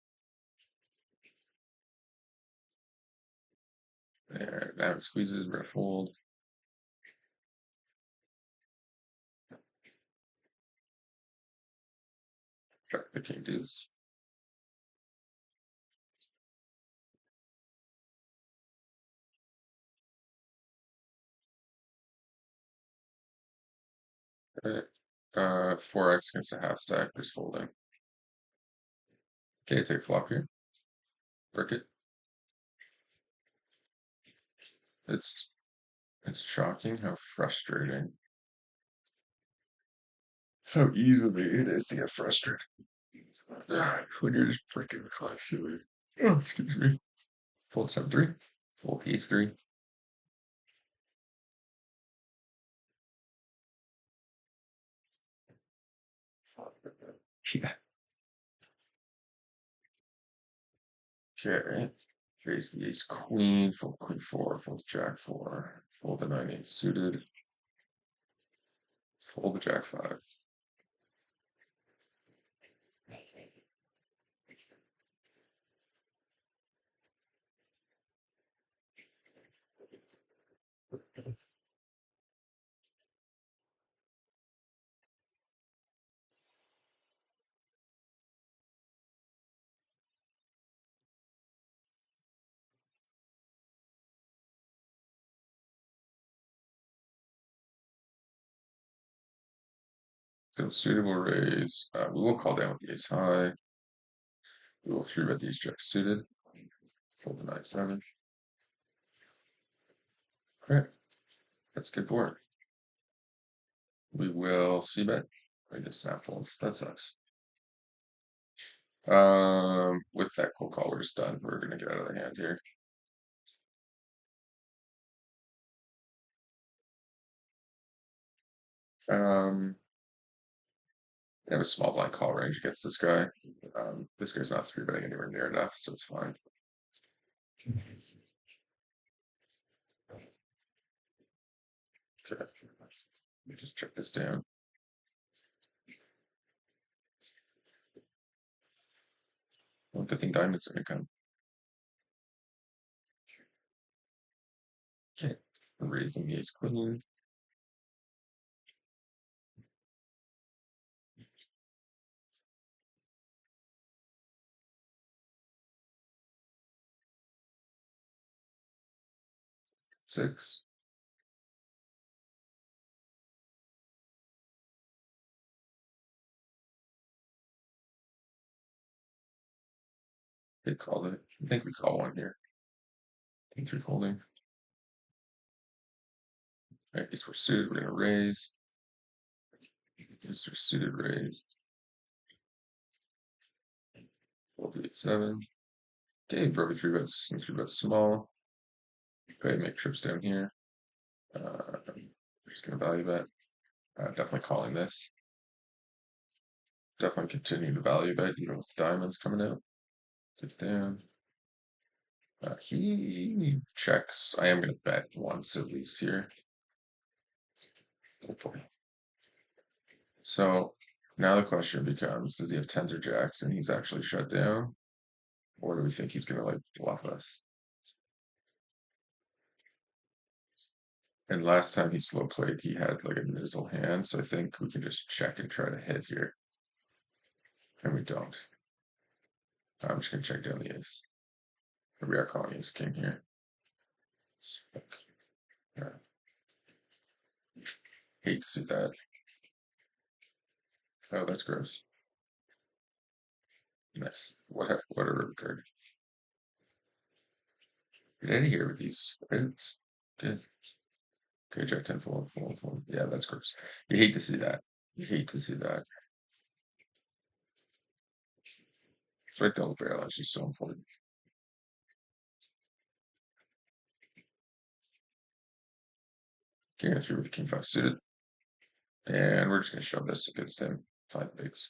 There, now it squeezes, we're gonna fold. Check the King Deuce. Okay. 4x against a half stack, just folding. Okay, take flop here. Brick it. It's shocking how frustrating. How easily it is to get frustrated. When you're just freaking constantly. Oh, excuse me. Fold 7-3. Fold ace 3. Yeah. Okay. Raise the ace queen. Fold queen 4. Fold jack 4. Fold the 9-8 suited. Fold the jack 5. So suited will raise. We will call down with the ace high. We will 3-bet the ace jack suited. Fold the 9-7. Okay. That's good board. We will c-bet. I just snap folds. That sucks. With that cool call, we're just done. We're gonna get out of the hand here. Um, I have a small blind call range against this guy. This guy's not three betting anywhere near enough, so it's fine. Okay, let me just check this down. Well, good thing diamond's gonna come. Okay, raising the ace queen. Six. They called it. I think we call one here. Thanks for folding. Alright, ace four suited, we're gonna raise. Ace four suited raise. Fold to 8-7. Okay, broken three bets small. Okay, make trips down here. Just gonna value bet. Definitely calling this. Definitely continue to value bet, even with diamonds coming out. Get down. He checks. I am gonna bet once at least here. Hopefully. So now the question becomes, does he have tens or jacks and he's actually shut down? Or do we think he's gonna like bluff us? And last time he slow played, he had like a mizzle hand, so I think we can just check and try to hit here. And we don't. I'm just gonna check down the ace. We are calling ace king here. Yeah. Hate to see that. Oh, that's gross. Nice. What a river card. Get out of here with these outs. Good. Okay, check 10 fold, fold, fold. Yeah, that's gross. You hate to see that. You hate to see that. So right double barrel is just so important. King of three with king five suited. And we're just gonna shove this against him. Five bigs.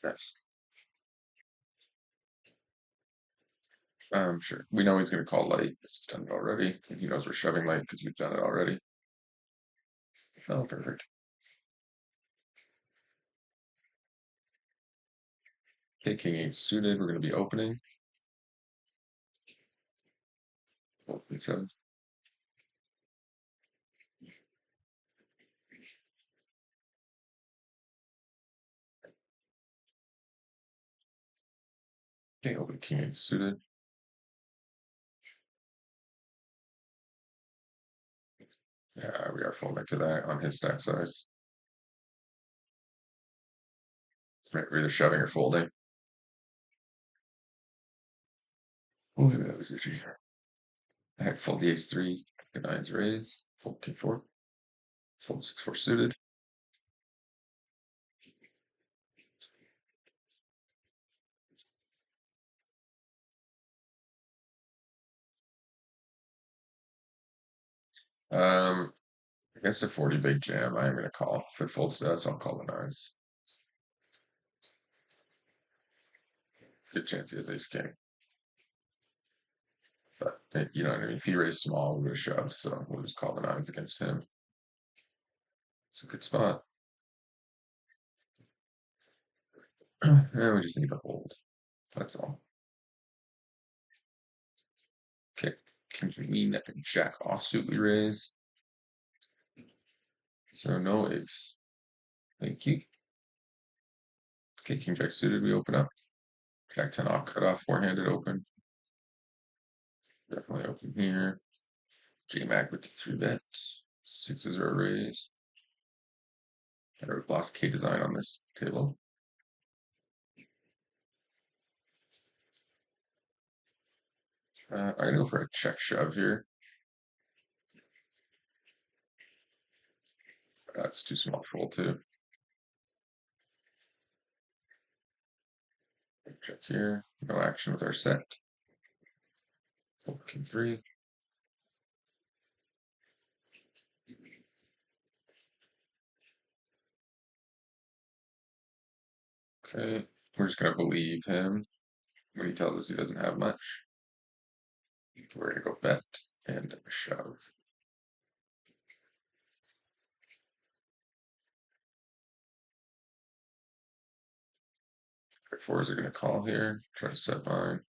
Nice. Sure. We know he's gonna call light. This is done it already. He knows we're shoving light because we've done it already. Oh, perfect. Okay, king eight suited. We're gonna be opening. Fold queen seven. Okay, open king eight suited. Yeah, we are folding to that on his stack size. Right, we're either shoving or folding. Oh, that was itchy. I had fold the ace three, the nines raise, fold king four, fold six four suited. Against a 40 big jam, I am gonna call. If it folds to us, I'll call the nines. Good chance he has ace king. But you know what I mean? If he raised small, we would have shoved, so we'll just call the nines against him. It's a good spot. And we just need to hold. That's all. Okay. King queen, jack offsuit we raise. So no ace. Thank you. Okay, king jack suited, we open up. Jack 10 off, cut off, four-handed open. Definitely open here. J Mac with the three bets. Sixes are a raise. And we've lost K design on this table. I'm gonna go for a check shove here. That's too small to fold too. Check here. No action with our set. Fold king three. Okay, we're just gonna believe him when he tells us he doesn't have much. We're gonna go bet and shove. Fours are gonna call here. Try to set mine.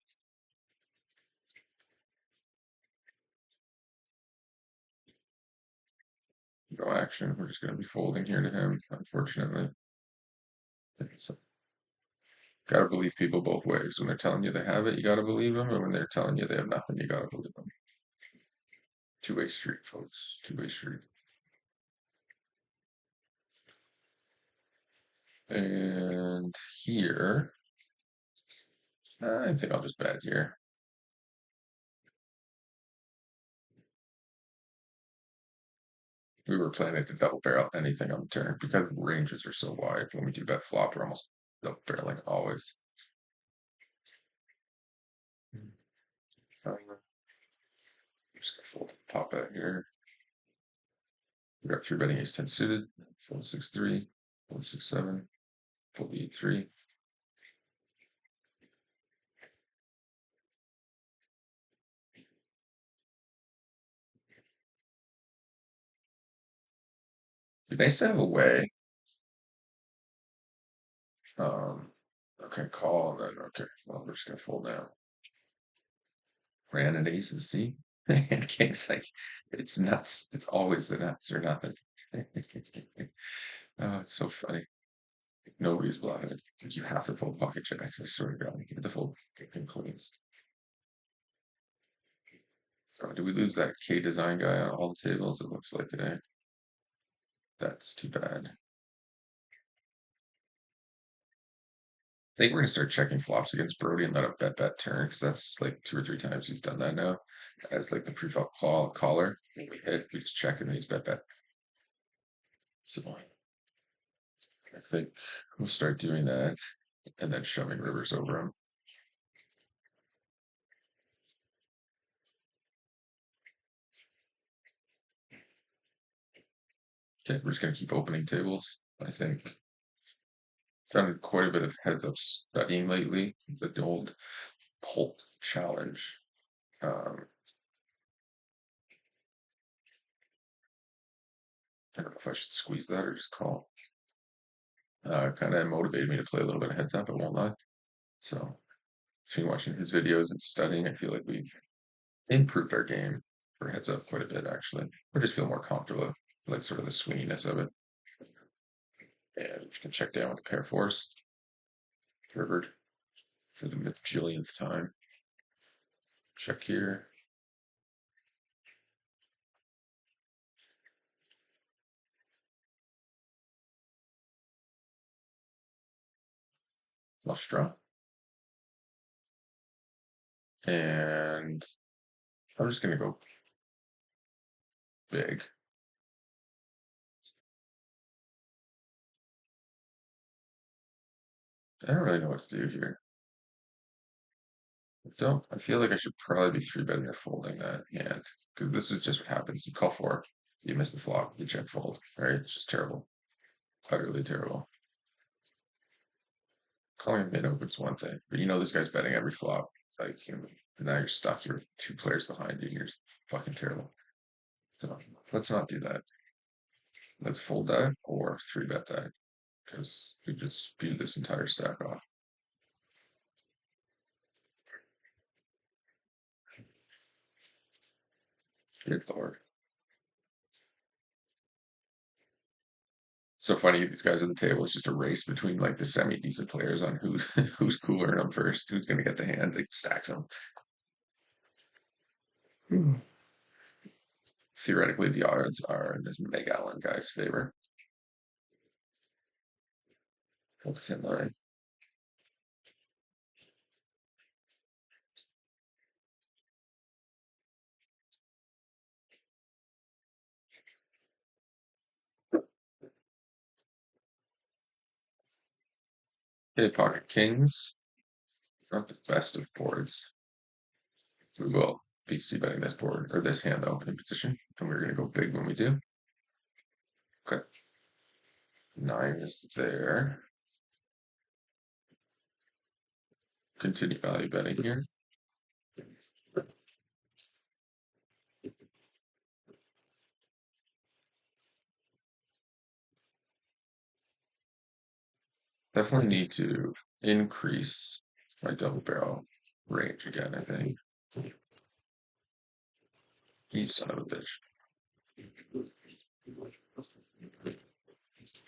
No action. We're just gonna be folding here to him, unfortunately. So, gotta believe people both ways. When they're telling you they have it, you gotta believe them, and when they're telling you they have nothing, you gotta believe them. Two-way street, folks. Two-way street. And here, I think I'll just bet here. We were planning to double barrel anything on the turn because ranges are so wide. When we do bet flop, we're almost double barreling always. I'm just gonna fold top bet here. We got three betting ace 10 suited, fold 6-3, fold 6-7, fold 8-3. It'd be nice to have a way. Okay, call, and then okay, well, we're just gonna fold now. Ran an ace of C. And king's like, it's nuts. It's always the nuts or nothing. Oh, it's so funny. Nobody's bluffing it. You have to fold pocket jacks. I swear to God, you have to fold king queens. So, do we lose that K design guy on all the tables? It looks like today. That's too bad. I think we're gonna start checking flops against Brody and let him bet turn because that's like 2 or 3 times he's done that now. As like the pre-flop caller, we hit, we just check and then he's bet. So I think we'll start doing that and then shoving rivers over him. Okay, we're just gonna keep opening tables. I think done quite a bit of heads up studying lately. The old Pulp challenge. I don't know if I should squeeze that or just call. Kind of motivated me to play a little bit of heads up, I won't lie. So, between watching his videos and studying, I feel like we've improved our game for heads up quite a bit, actually. I just feel more comfortable with like sort of the swinginess of it. And you can check down with the pair fours. Rivered for the millionth time. Check here. Flush draw. And I'm just going to go big. I don't really know what to do here. I feel like I should probably be three betting or folding that hand because this is just what happens. You call four, you miss the flop, you check fold. Right? It's just terrible, utterly terrible. Calling mid open's one thing, but you know this guy's betting every flop. Like now you're stuck here with two players behind you. You're fucking terrible. So let's not do that. Let's fold that or three bet that because we just spewed this entire stack off. Good lord. So funny, these guys at the table. It's just a race between like the semi-decent players on who's who's cooler them first, who's going to get the hand. They stacks them. Theoretically, the odds are in this Meg Allen guy's favor. Focus in line. Okay, pocket kings. Not the best of boards. We will be c betting this board or this hand though in position, and we're going to go big when we do. Okay. 9 is there. continue value betting here. Definitely need to increase my double barrel range again, I think. You son of a bitch.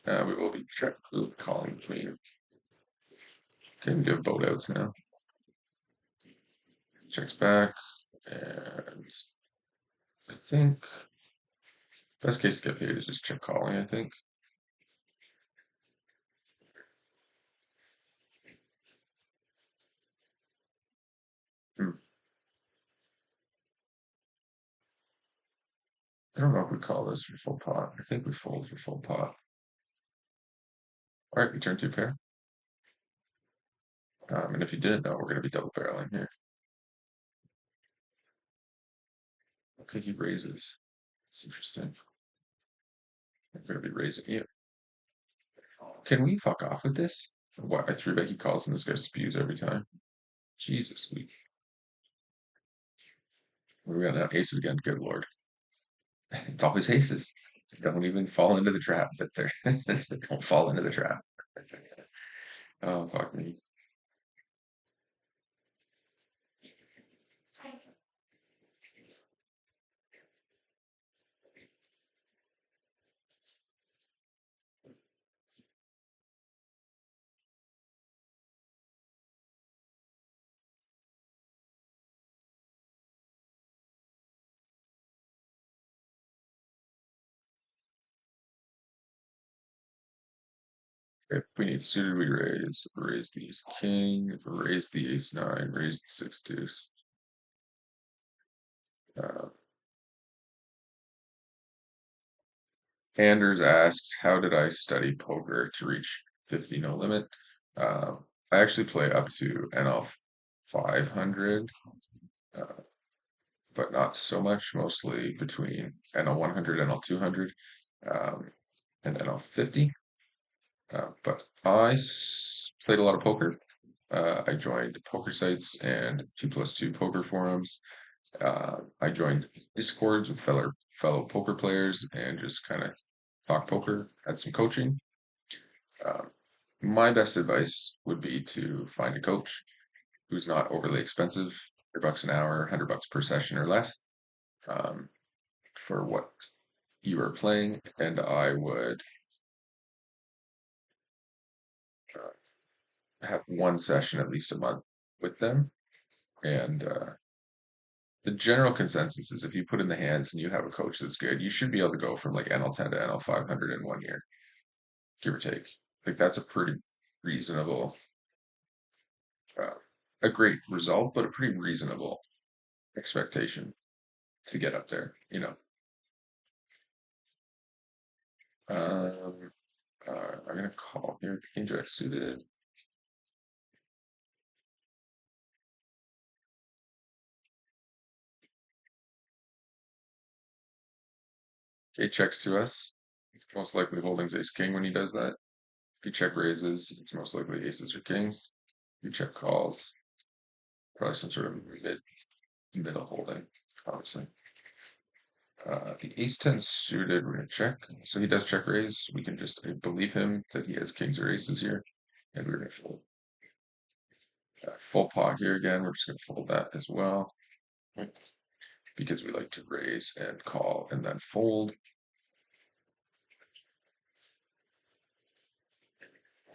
We will be calling between. Okay, we have boat outs now. Checks back, and I think best case to get paid is just check calling, I think. Hmm. I don't know if we call this for full pot. I think we fold for full pot. All right, we turn two pair. And if you didn't know, we're going to be double barreling here. Okay, he raises. It's interesting. I'm going to be raising you. Can we fuck off with this? What, I three bet he calls and this guy spews every time. Jesus, we got now aces again. Good lord. It's always aces. Don't even fall into the trap that they're don't fall into the trap. Oh fuck me. If we need suited, we raise. Raise the ace king, raise the ace nine, raise the six deuce. Uh, Anders asks, how did I study poker to reach 50 no limit? I actually play up to NL 500, uh, but not so much, mostly between NL 100, NL 200, and NL 50. But I played a lot of poker. I joined poker sites and 2+2 poker forums. I joined discords with fellow poker players and just kind of talk poker. Had some coaching. Uh, my best advice would be to find a coach who's not overly expensive, $100 an hour, $100 per session or less, um, for what you are playing. And I would have one session at least a month with them. And the general consensus is if you put in the hands and you have a coach that's good, you should be able to go from like NL10 to NL 500 in 1 year, give or take. Like that's a pretty reasonable, uh, a great result, but a pretty reasonable expectation to get up there, you know. Um, I'm gonna call here, King Jack suited. Okay, checks to us. Most likely holding ace king when he does that. If he check raises, it's most likely aces or kings. If you check calls, probably some sort of middle holding, obviously. The ace 10 suited, we're gonna check. So he does check raise. We can just believe him that he has kings or aces here, and we're gonna fold. Full pot here again. We're just gonna fold that as well because we like to raise and call and then fold.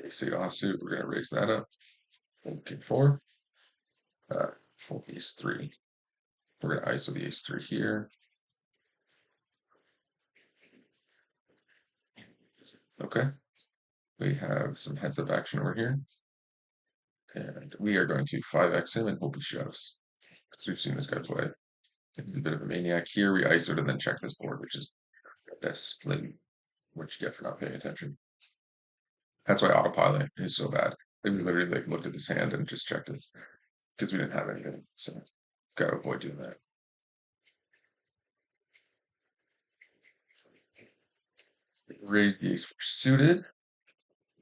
Ace eight offsuit. We're gonna raise that up. Fold king four. Fold ace three. We're gonna ISO the ace three here. Okay. We have some heads up action over here. And we are going to 5x him and hope he shoves. Because we've seen this guy play. He's a bit of a maniac. Here we ISO'd and then check this board, which is that's like what you get for not paying attention. That's why autopilot is so bad. Like we literally like looked at his hand and just checked it because we didn't have anything. So gotta avoid doing that. Raise the ace suited.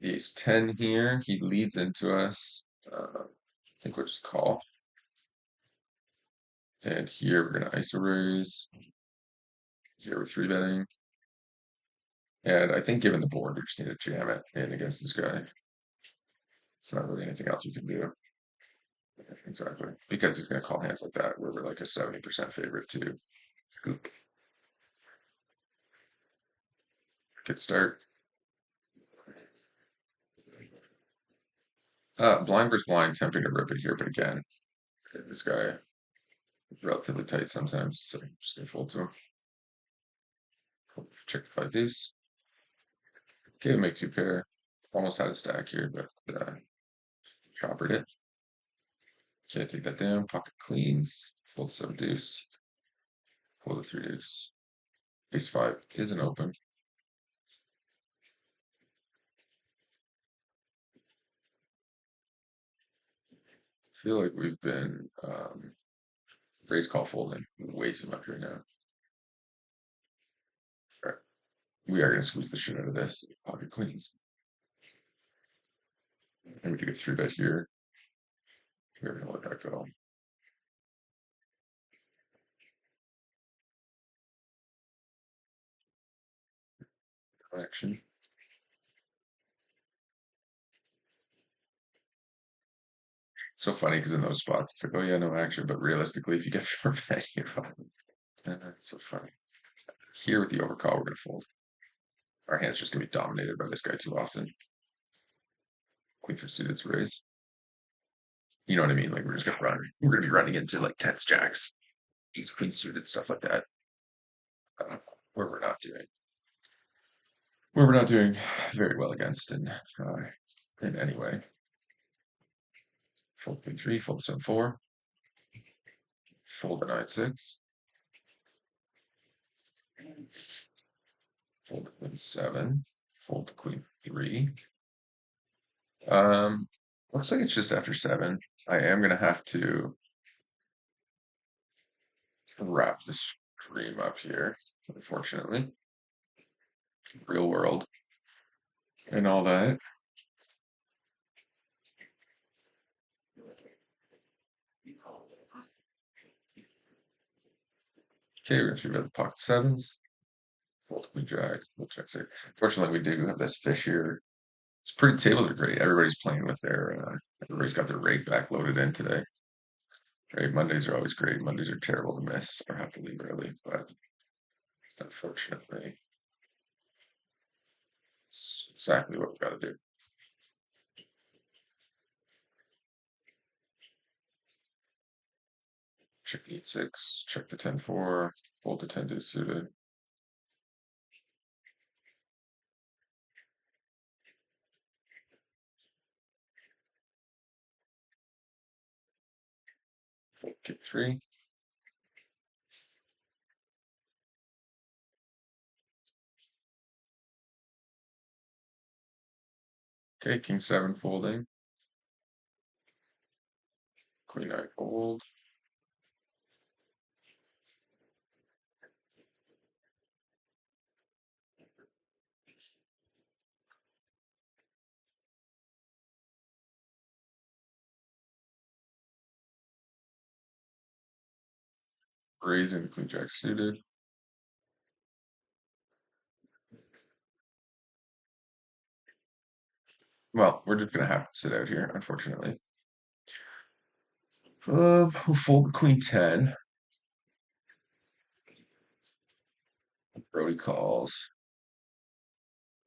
The ace 10 here. He leads into us. think we'll just call. And here we're gonna ISO raise. Here we're three betting. And I think given the board, we just need to jam it in against this guy. It's not really anything else we can do. Exactly. Because he's gonna call hands like that where we're like a 70% favorite too. Scoop. Good start. Blind versus blind, tempting to rip it here, but again, this guy is relatively tight sometimes, so I'm just gonna fold to him. Check the five deuce. Okay, we make two pair. Almost had a stack here, but choppered it. Can't take that down. Pocket queens. Fold seven deuce. Fold the three deuce. Ace five isn't open. I feel like we've been raise call folding way too much right now. All right. We are gonna squeeze the shit out of this. Pocket queens. And we could get through that here. We're gonna let that go. Action. So funny because in those spots it's like, oh yeah, no action, but realistically, if you get four bet, you're fine. That's so funny. Here with the overcall, we're gonna fold. Our hand's just gonna be dominated by this guy too often. Queen for suited's raise. You know what I mean? Like we're just gonna run. We're gonna be running into like tens, jacks, ace, queen suited, stuff like that. Uh, where we're not doing, where we're not doing very well against in any way. Fold queen three, fold the seven four, fold the nine six, fold the queen seven, fold the queen three. Looks like it's just after seven. I am gonna have to wrap the stream up here, unfortunately. Real world and all that. Okay, we're gonna three bet the pocket sevens. Fold queen jack. We'll check six. Fortunately, we do have this fish here. It's pretty tables are great. Everybody's playing with everybody's got their rate back loaded in today. Right? Mondays are always great. Mondays are terrible to miss or have to leave early, but unfortunately, it's exactly what we got to do. Check the 8-6, check the 10-4, fold the 10 deuce suited. Fold kick 3. Okay, king 7 folding. Queen 9 fold. Raising the queen jack suited. Well, we're just gonna have to sit out here, unfortunately. We'll fold the queen 10. Brody calls.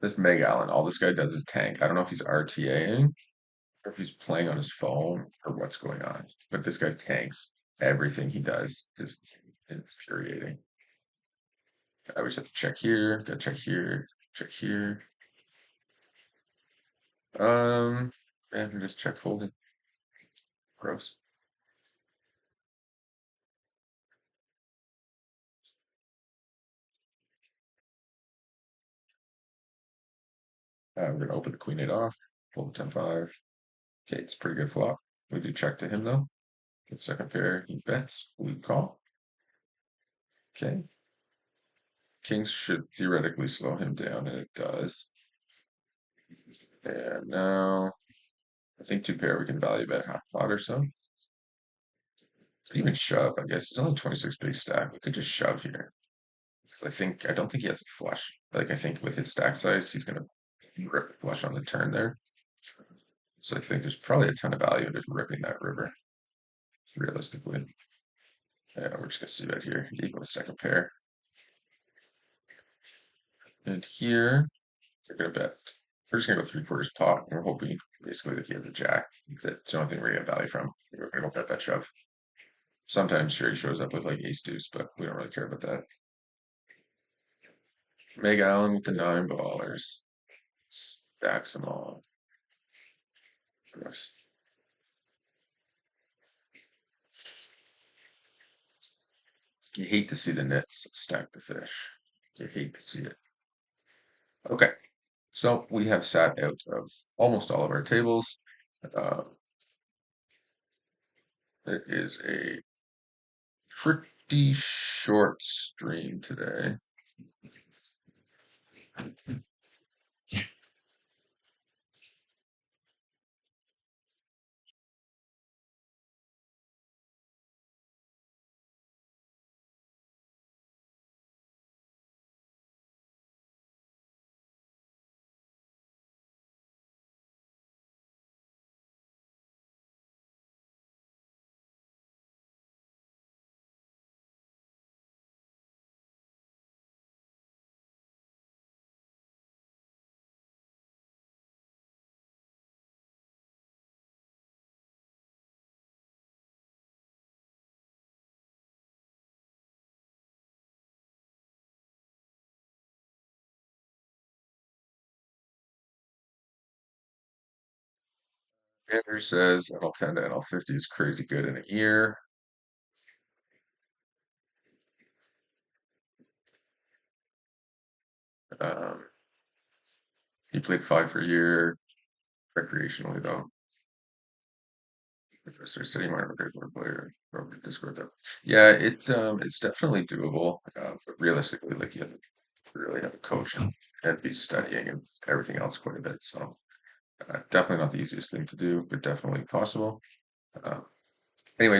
This Meg Allen, all this guy does is tank. I don't know if he's RTAing or if he's playing on his phone or what's going on, but this guy tanks. Everything he does is infuriating. I always have to check here, gotta check here, check here. And just check folding. Gross. We're gonna open the queen eight off, fold the 10-5. Okay, it's a pretty good flop. We do check to him though. Good second pair, he bets, we call. Okay. Kings should theoretically slow him down, and it does. And now I think two pair we can value bet half pot or so. Could even shove, I guess. It's only 26 big stack. We could just shove here. Because I don't think he has a flush. Like I think with his stack size, he's gonna rip a flush on the turn there. So I think there's probably a ton of value in just ripping that river, realistically. Yeah, we're just gonna see that here. Equal second pair. And here, they're gonna bet. We're just gonna go three-quarters pot. And we're hoping basically that he has a jack. That's it. It's the only thing we're gonna get value from. We're gonna go bet that shove. Sometimes sure he shows up with like ace deuce, but we don't really care about that. Meg Allen with the nine ballers. Stacks them all. Yes. You hate to see the nets stack the fish. You hate to see it. Okay, so we have sat out of almost all of our tables. Uh, it is a pretty short stream today. Andrew says NL10 to NL50 is crazy good in a year. Um, he played five for a year recreationally though. Professor said he might have a great player. Over Discord though. Yeah, it's definitely doable. But realistically, like you have to really have a coach and be studying and everything else quite a bit. So definitely not the easiest thing to do, but definitely possible. Uh, anyway.